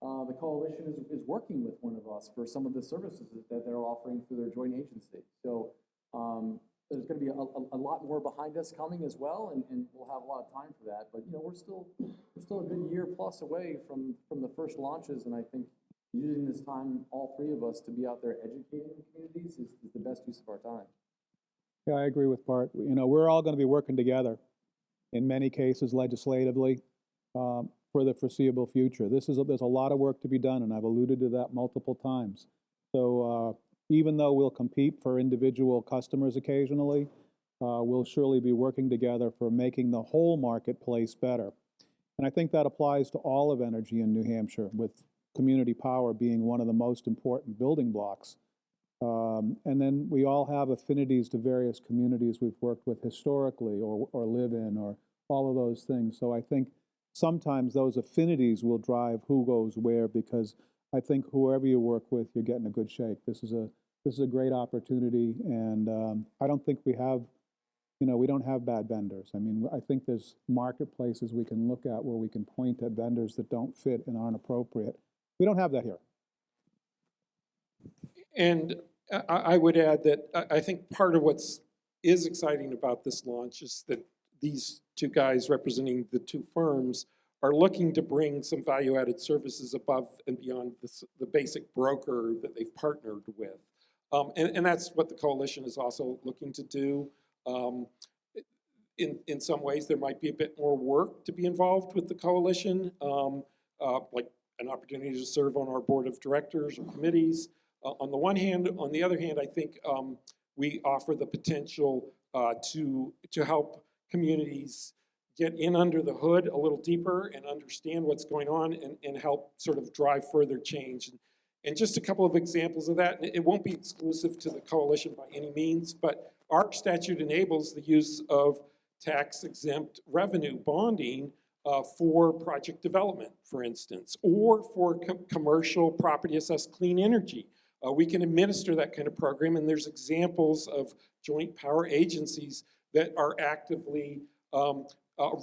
the coalition is working with one of us for some of the services that they're offering through their joint agency. So there's going to be a lot more behind us coming as well, and we'll have a lot of time for that. But you know, we're still a good year plus away from the first launches, and I think using this time, all three of us, to be out there educating communities is the best use of our time. Yeah, I agree with Bart. You know, we're all going to be working together, in many cases legislatively, for the foreseeable future. There's a lot of work to be done, and I've alluded to that multiple times. So even though we'll compete for individual customers occasionally, we'll surely be working together for making the whole marketplace better. And I think that applies to all of energy in New Hampshire, with community power being one of the most important building blocks. And then we all have affinities to various communities we've worked with historically or live in, or all of those things. So I think sometimes those affinities will drive who goes where, because I think whoever you work with, you're getting a good shake. This is a great opportunity, and I don't think we have, you know, we don't have bad vendors. I mean, I think there's marketplaces we can look at where we can point at vendors that don't fit and aren't appropriate. We don't have that here. And I would add that I think part of what's exciting about this launch is that these two guys representing the two firms are looking to bring some value-added services above and beyond the basic broker that they've partnered with. And that's what the coalition is also looking to do. In some ways, there might be a bit more work to be involved with the coalition, like an opportunity to serve on our board of directors or committees. On the one hand, on the other hand, I think we offer the potential to help communities get in under the hood a little deeper and understand what's going on, and help sort of drive further change. And just a couple of examples of that, and it won't be exclusive to the coalition by any means, but our statute enables the use of tax-exempt revenue bonding for project development, for instance, or for commercial property assessed clean energy. We can administer that kind of program, and there's examples of joint power agencies that are actively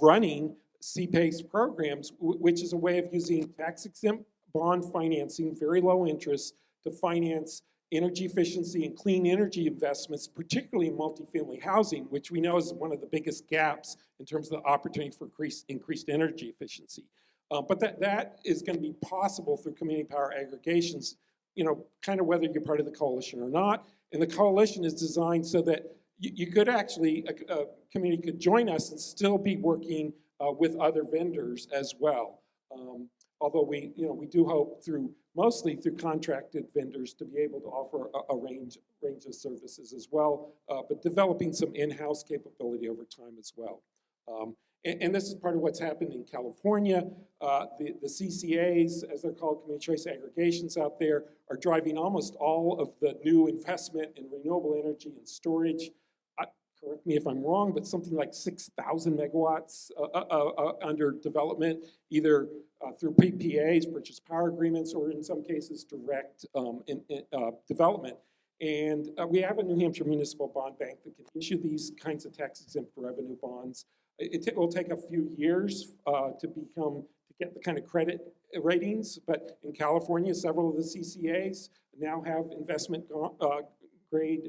running CPACE programs, which is a way of using tax-exempt bond financing, very low interest, to finance energy efficiency and clean energy investments, particularly in multifamily housing, which we know is one of the biggest gaps in terms of the opportunity for increased energy efficiency. But that is going to be possible through community power aggregations, you know, kind of whether you're part of the coalition or not. And the coalition is designed so that you could actually, a community could join us and still be working with other vendors as well. Although we do hope mostly through contracted vendors to be able to offer a range of services as well, but developing some in-house capability over time as well. And this is part of what's happened in California. The CCAs, as they're called, community choice aggregations out there, are driving almost all of the new investment in renewable energy and storage. Correct me if I'm wrong, but something like 6,000 megawatts under development, either through PPAs, purchase power agreements, or in some cases direct development. And we have a New Hampshire Municipal Bond Bank that can issue these kinds of tax-exempt revenue bonds. It will take a few years to get the kind of credit ratings, but in California, several of the CCAs now have investment grade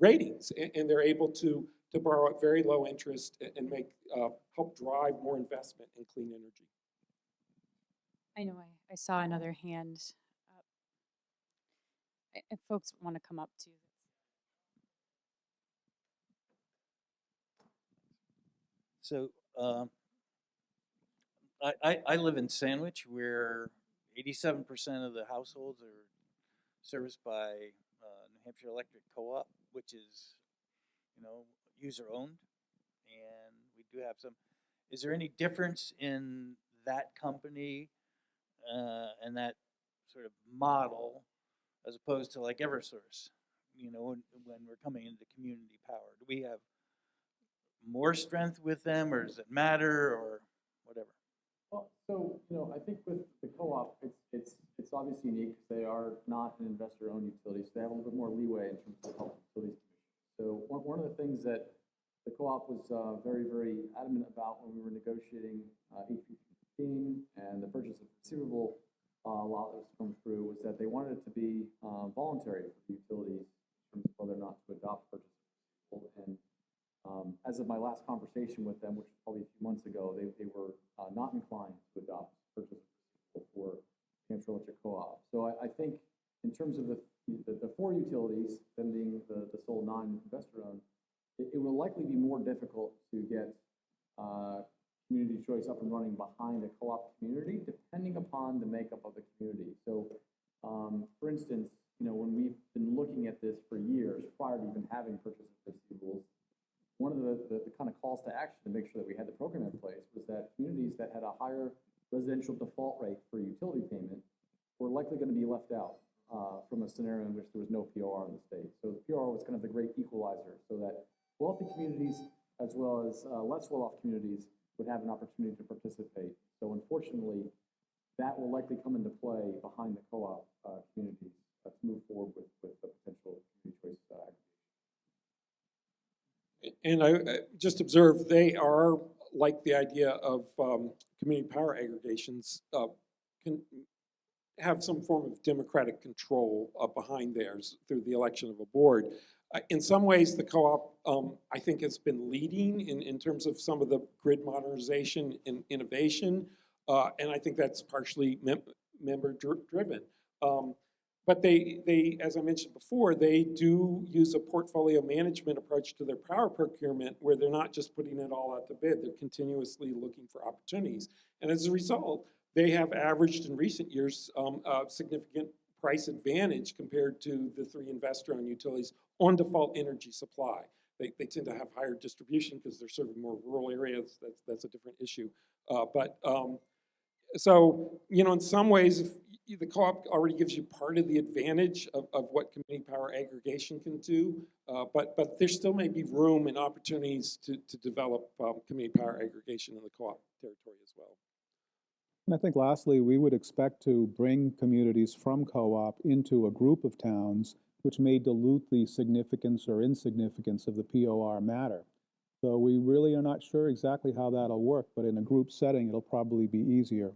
ratings, and they're able to borrow at very low interest and help drive more investment in clean energy. I know I saw another hand. If folks want to come up too. So I live in Sandwich. We're 87% of the households are serviced by New Hampshire Electric Co-op, which is, user-owned, and we do have some. Is there any difference in that company and that sort of model as opposed to like Eversource? When we're coming into community power, do we have more strength with them, or does it matter, or whatever? Well, so, I think with the co-op, it's obviously unique because they are not an investor-owned utility, so they have a little bit more leeway in terms of help utilities commission. So one of the things that the co-op was very, very adamant about when we were negotiating HB 15 and the purchase of receivable law that was come through was that they wanted it to be voluntary for the utilities in terms of whether or not to adopt purchase of receivable. And as of my last conversation with them, which was probably a few months ago, they were not inclined to adopt purchase of receivable for Hampshire Electric Co-op. So I think in terms of the four utilities, them being the sole non-investor-owned, it will likely be more difficult to get community choice up and running behind a co-op community, depending upon the makeup of the community. So, for instance, when we've been looking at this for years, prior to even having purchase of receivables, one of the kind of calls to action to make sure that we had the program in place was that communities that had a higher residential default rate for utility payment were likely going to be left out from a scenario in which there was no POR in the state. So the POR was kind of the great equalizer, so that wealthy communities as well as less well-off communities would have an opportunity to participate. So unfortunately, that will likely come into play behind the co-op communities to move forward with the potential community choice aggregation. And I just observed they are like the idea of community power aggregations can have some form of democratic control behind theirs through the election of a board. In some ways, the co-op, I think, has been leading in terms of some of the grid modernization and innovation, and I think that's partially member-driven. But they, as I mentioned before, they do use a portfolio management approach to their power procurement where they're not just putting it all out to bid, they're continuously looking for opportunities. And as a result, they have averaged in recent years a significant price advantage compared to the three investor-owned utilities on default energy supply. They tend to have higher distribution because they're serving more rural areas. That's a different issue. So, in some ways, if the co-op already gives you part of the advantage of what community power aggregation can do, but there still may be room and opportunities to develop community power aggregation in the co-op territory as well. And I think lastly, we would expect to bring communities from co-op into a group of towns which may dilute the significance or insignificance of the POR matter. So we really are not sure exactly how that'll work, but in a group setting, it'll probably be easier.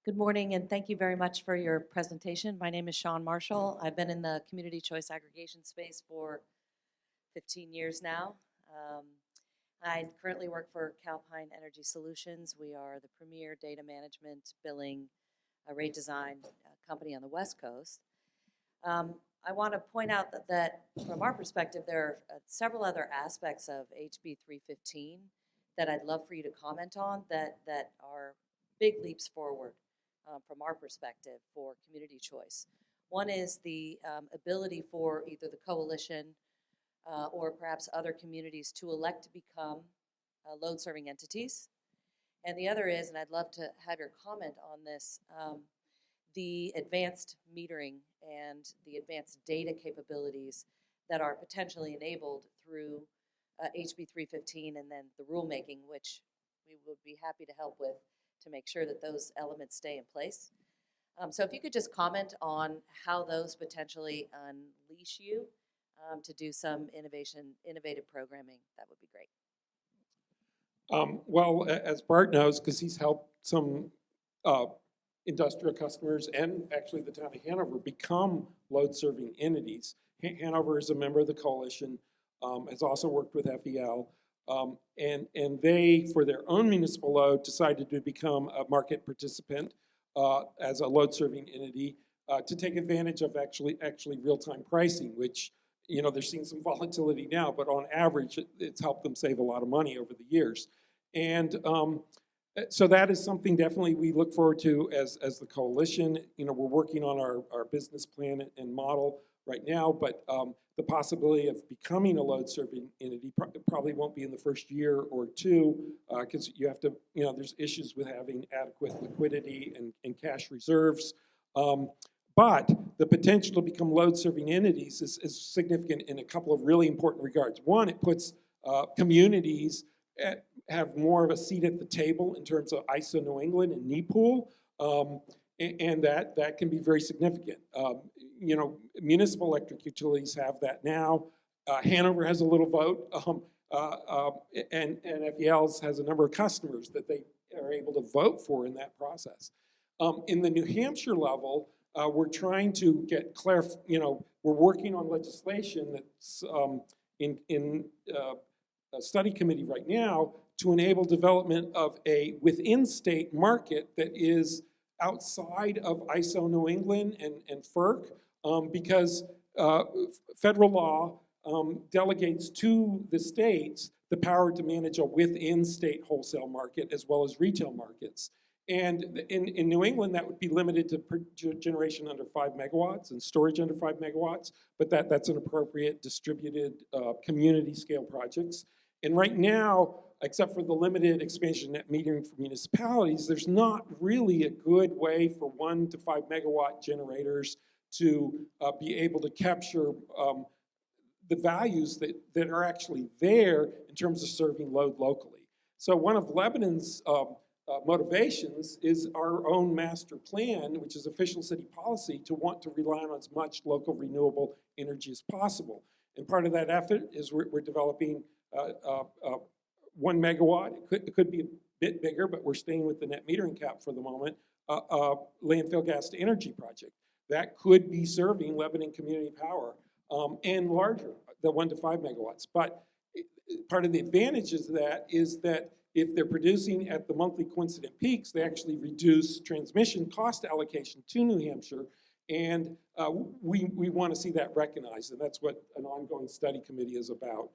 Good morning, and thank you very much for your presentation. My name is Sean Marshall. I've been in the community choice aggregation space for 15 years now. I currently work for Calpine Energy Solutions. We are the premier data management, billing, rate design company on the West Coast. I want to point out that from our perspective, there are several other aspects of HB 315 that I'd love for you to comment on that are big leaps forward from our perspective for community choice. One is the ability for either the coalition or perhaps other communities to elect to become load-serving entities. And the other is, and I'd love to have your comment on this, the advanced metering and the advanced data capabilities that are potentially enabled through HB 315 and then the rulemaking, which we would be happy to help with to make sure that those elements stay in place. So if you could just comment on how those potentially unleash you to do some innovative programming, that would be great. Well, as Bart knows, because he's helped some industrial customers and actually the town of Hanover become load-serving entities. Hanover is a member of the coalition, has also worked with FEL, and they, for their own municipal load, decided to become a market participant as a load-serving entity. to take advantage of actually real-time pricing, which, you know, they're seeing some volatility now, but on average, it's helped them save a lot of money over the years. And so that is something definitely we look forward to as the coalition. You know, we're working on our business plan and model right now, but the possibility of becoming a load-serving entity probably won't be in the first year or two, because you have to, you know, there's issues with having adequate liquidity and cash reserves. But the potential to become load-serving entities is significant in a couple of really important regards. One, it puts communities have more of a seat at the table in terms of ISO New England and NEPOOL, and that can be very significant. You know, municipal electric utilities have that now. Hanover has a little vote, and FELs has a number of customers that they are able to vote for in that process. In the New Hampshire level, we're trying to get you know, we're working on legislation that's in a study committee right now to enable development of a within-state market that is outside of ISO New England and FERC, because federal law delegates to the states the power to manage a within-state wholesale market as well as retail markets. And in New England, that would be limited to generation under 5 megawatts and storage under 5 megawatts, but that's an appropriate distributed community scale projects. And right now, except for the limited expansion net metering for municipalities, there's not really a good way for 1 to 5 megawatt generators to be able to capture the values that are actually there in terms of serving load locally. So one of Lebanon's motivations is our own master plan, which is official city policy, to want to rely on as much local renewable energy as possible. And part of that effort is we're developing 1 megawatt. It could be a bit bigger, but we're staying with the net metering cap for the moment, landfill gas to energy project. That could be serving Lebanon community power and larger, the 1 to 5 megawatts. But part of the advantages of that is that if they're producing at the monthly coincident peaks, they actually reduce transmission cost allocation to New Hampshire. And we want to see that recognized. And that's what an ongoing study committee is about.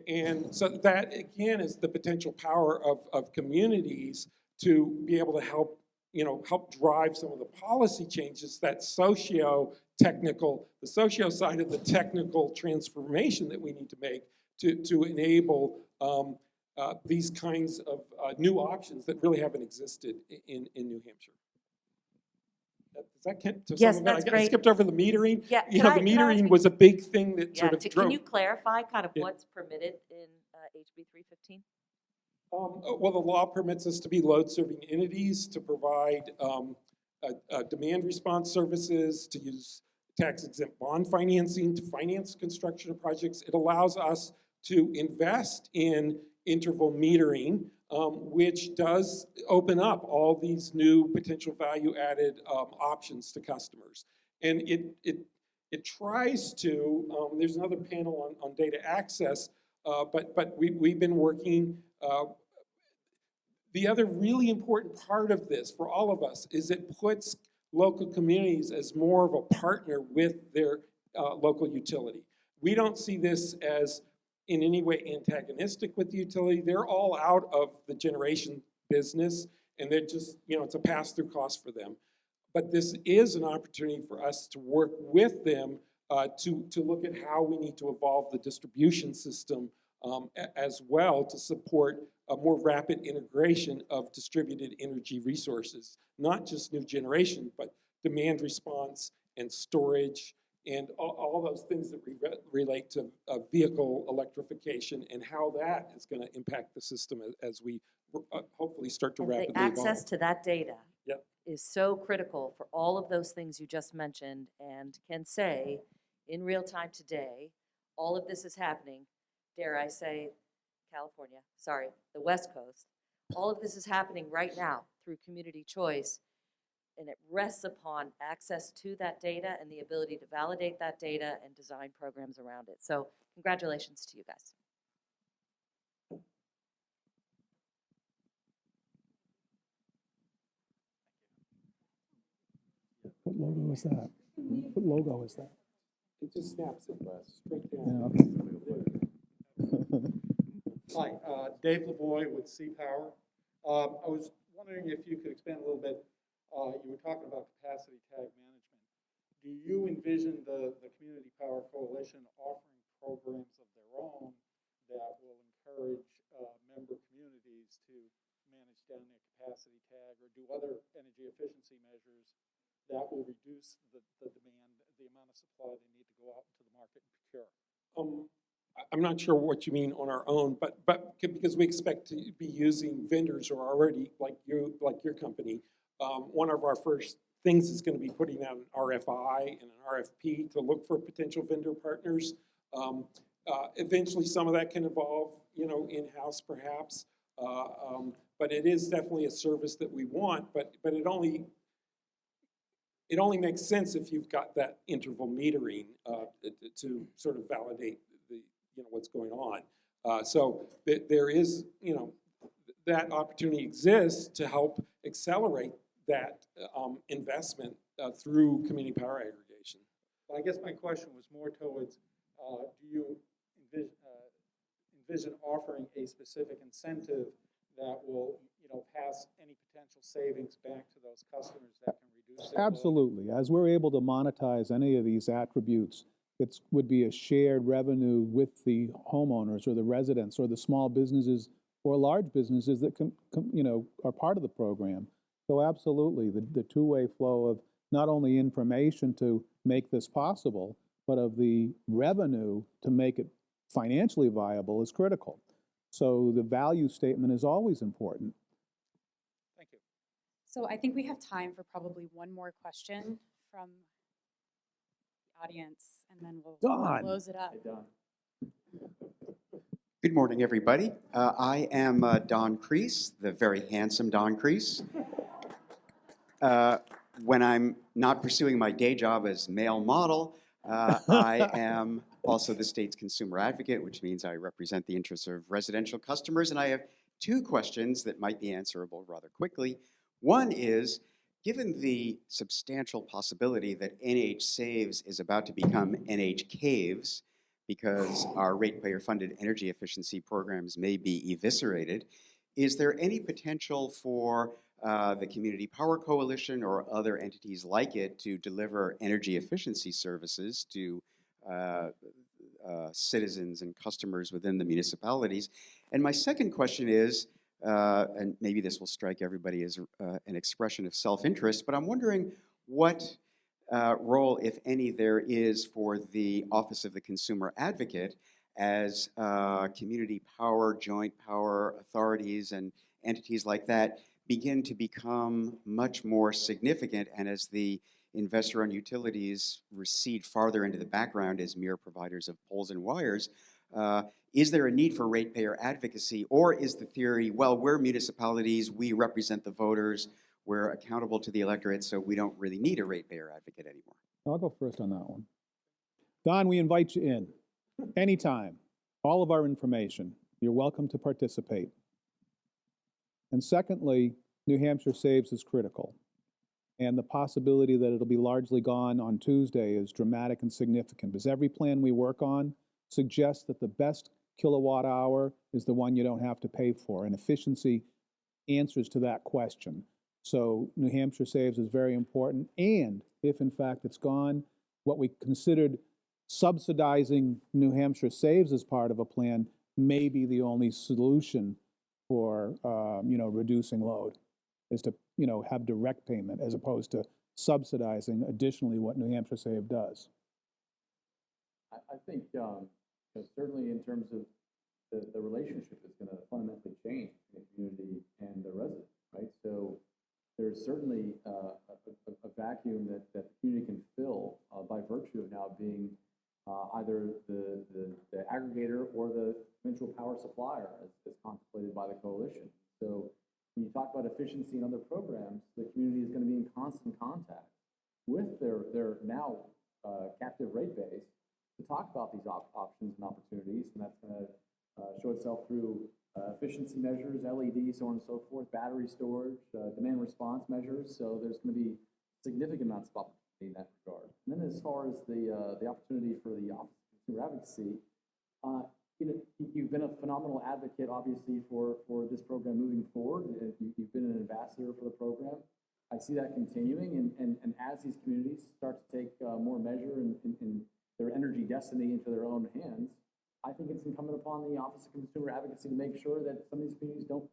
And so that, again, is the potential power of communities to be able to help drive some of the policy changes that the socio side of the technical transformation that we need to make to enable these kinds of new options that really haven't existed in New Hampshire. Does that count to Yes, some of it? that's I great. skipped over the metering. Yeah, You know, the metering was a big thing that sort of drove. Can you clarify kind of Yeah. what's permitted in HB 315? Well, the law permits us to be load-serving entities, to provide demand response services, to use tax-exempt bond financing, to finance construction of projects. It allows us to invest in interval metering, which does open up all these new potential value-added options to customers. And it tries to, there's another panel on data access, but we've been working. The other really important part of this for all of us is it puts local communities as more of a partner with their local utility. We don't see this as in any way antagonistic with the utility. They're all out of the generation business, and they're just, it's a pass-through cost for them. But this is an opportunity for us to work with them to look at how we need to evolve the distribution system as well to support a more rapid integration of distributed energy resources, not just new generation, but demand response and storage and all those things that relate to vehicle electrification and how that is going to impact the system as we hopefully start to rapidly evolve. The access to that data Yep. is so critical for all of those things you just mentioned, and can say in real time today, all of this is happening, dare I say, California, sorry, the West Coast, all of this is happening right now through community choice, and it rests upon access to that data and the ability to validate that data and design programs around it. So congratulations to you guys. What logo is that? What logo is that? It just snaps it straight Yeah, down. okay. Hi, Dave Lavoie with Sea Power. I was wondering if you could expand a little bit. You were talking about capacity tag management. Do you envision the Community Power Coalition offering programs of their own that will encourage member communities to manage down their capacity tag, or do other energy efficiency measures that will reduce the demand, the amount of supply they need to go out into the market and procure? I'm not sure what you mean on our own, but because we expect to be using vendors who are already like your company. One of our first things is going to be putting out an RFI and an RFP to look for potential vendor partners. Eventually, some of that can evolve, in-house perhaps. But it is definitely a service that we want. But it only makes sense if you've got that interval metering to sort of validate what's going on. So there is, that opportunity exists to help accelerate that investment through community power aggregation. Well, I guess my question was more towards, do you envision offering a specific incentive that will, pass any potential savings back to those customers that can reduce their load? Absolutely. As we're able to monetize any of these attributes, it would be a shared revenue with the homeowners or the residents or the small businesses or large businesses that are part of the program. So absolutely, the two-way flow of not only information to make this possible, but of the revenue to make it financially viable is critical. So the value statement is always important. Thank you. So I think we have time for probably one more question from the audience, and then we'll Don. close it up. Hey, Don. Good morning, everybody. I am Don Crease, the very handsome Don Crease. When I'm not pursuing my day job as male model, I am also the state's consumer advocate, which means I represent the interests of residential customers. And I have two questions that might be answerable rather quickly. One is, given the substantial possibility that NH Saves is about to become NH Caves, because our ratepayer-funded energy efficiency programs may be eviscerated, is there any potential for the Community Power Coalition or other entities like it to deliver energy efficiency services to citizens and customers within the municipalities? And my second question is, and maybe this will strike everybody as an expression of self-interest, but I'm wondering what role, if any, there is for the Office of the Consumer Advocate as community power, joint power authorities and entities like that begin to become much more significant, and as the investor-owned utilities recede farther into the background as mere providers of poles and wires. Is there a need for ratepayer advocacy, or is the theory, well, we're municipalities, we represent the voters, we're accountable to the electorate, so we don't really need a ratepayer advocate anymore? I'll go first on that one. Don, we invite you in anytime. All of our information. You're welcome to participate. And secondly, New Hampshire Saves is critical. And the possibility that it'll be largely gone on Tuesday is dramatic and significant, because every plan we work on suggests that the best kilowatt hour is the one you don't have to pay for, and efficiency answers to that question. So New Hampshire Saves is very important, and if in fact it's gone, what we considered subsidizing New Hampshire Saves as part of a plan may be the only solution for reducing load, is to have direct payment as opposed to subsidizing additionally what New Hampshire Save does. I think certainly in terms of the relationship is going to fundamentally change between the community and the resident, right? So there's certainly a vacuum that the community can fill by virtue of now being either the aggregator or the eventual power supplier as contemplated by the coalition. So when you talk about efficiency and other programs, the community is going to be in constant contact with their now captive rate base to talk about these options and opportunities, and that's going to show itself through efficiency measures, LED, so on and so forth, battery storage, demand response measures. So there's going to be significant amounts of opportunity in that regard. And then as far as the opportunity for the Office of Consumer Advocacy, you've been a phenomenal advocate, obviously, for this program moving forward. You've been an ambassador for the program. I see that continuing, and as these communities start to take more measure in their energy destiny into their own hands, I think it's incumbent upon the Office of Consumer Advocacy to make sure that some of these communities don't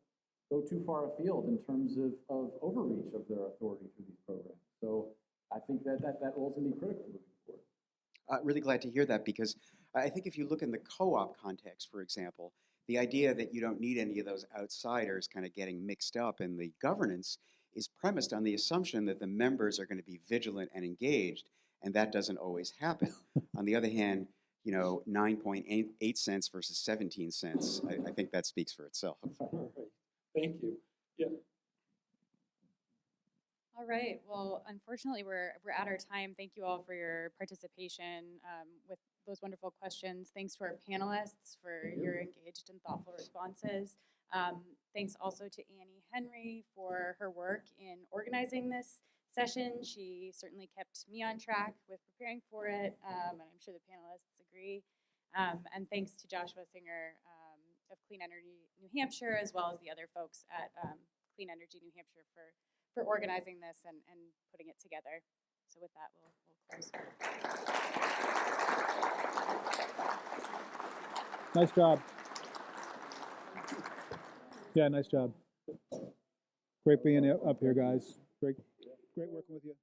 go too far afield in terms of overreach of their authority through these programs. So I think that role is going to be critical moving forward. Really glad to hear that, because I think if you look in the co-op context, for example, the idea that you don't need any of those outsiders kind of getting mixed up in the governance is premised on the assumption that the members are going to be vigilant and engaged, and that doesn't always happen. On the other hand, 9.8 cents versus 17 cents, I think that speaks for itself. All right. Thank you. Yeah. All right. Well, unfortunately, we're at our time. Thank you all for your participation with those wonderful questions. Thanks to our panelists for your engaged and thoughtful responses. Thanks also to Annie Henry for her work in organizing this session. She certainly kept me on track with preparing for it, and I'm sure the panelists agree. And thanks to Joshua Singer of Clean Energy New Hampshire, as well as the other folks at Clean Energy New Hampshire for organizing this and putting it together. So with that, we'll close. Nice job. Yeah, nice job. Great being up here, guys. Great working with you.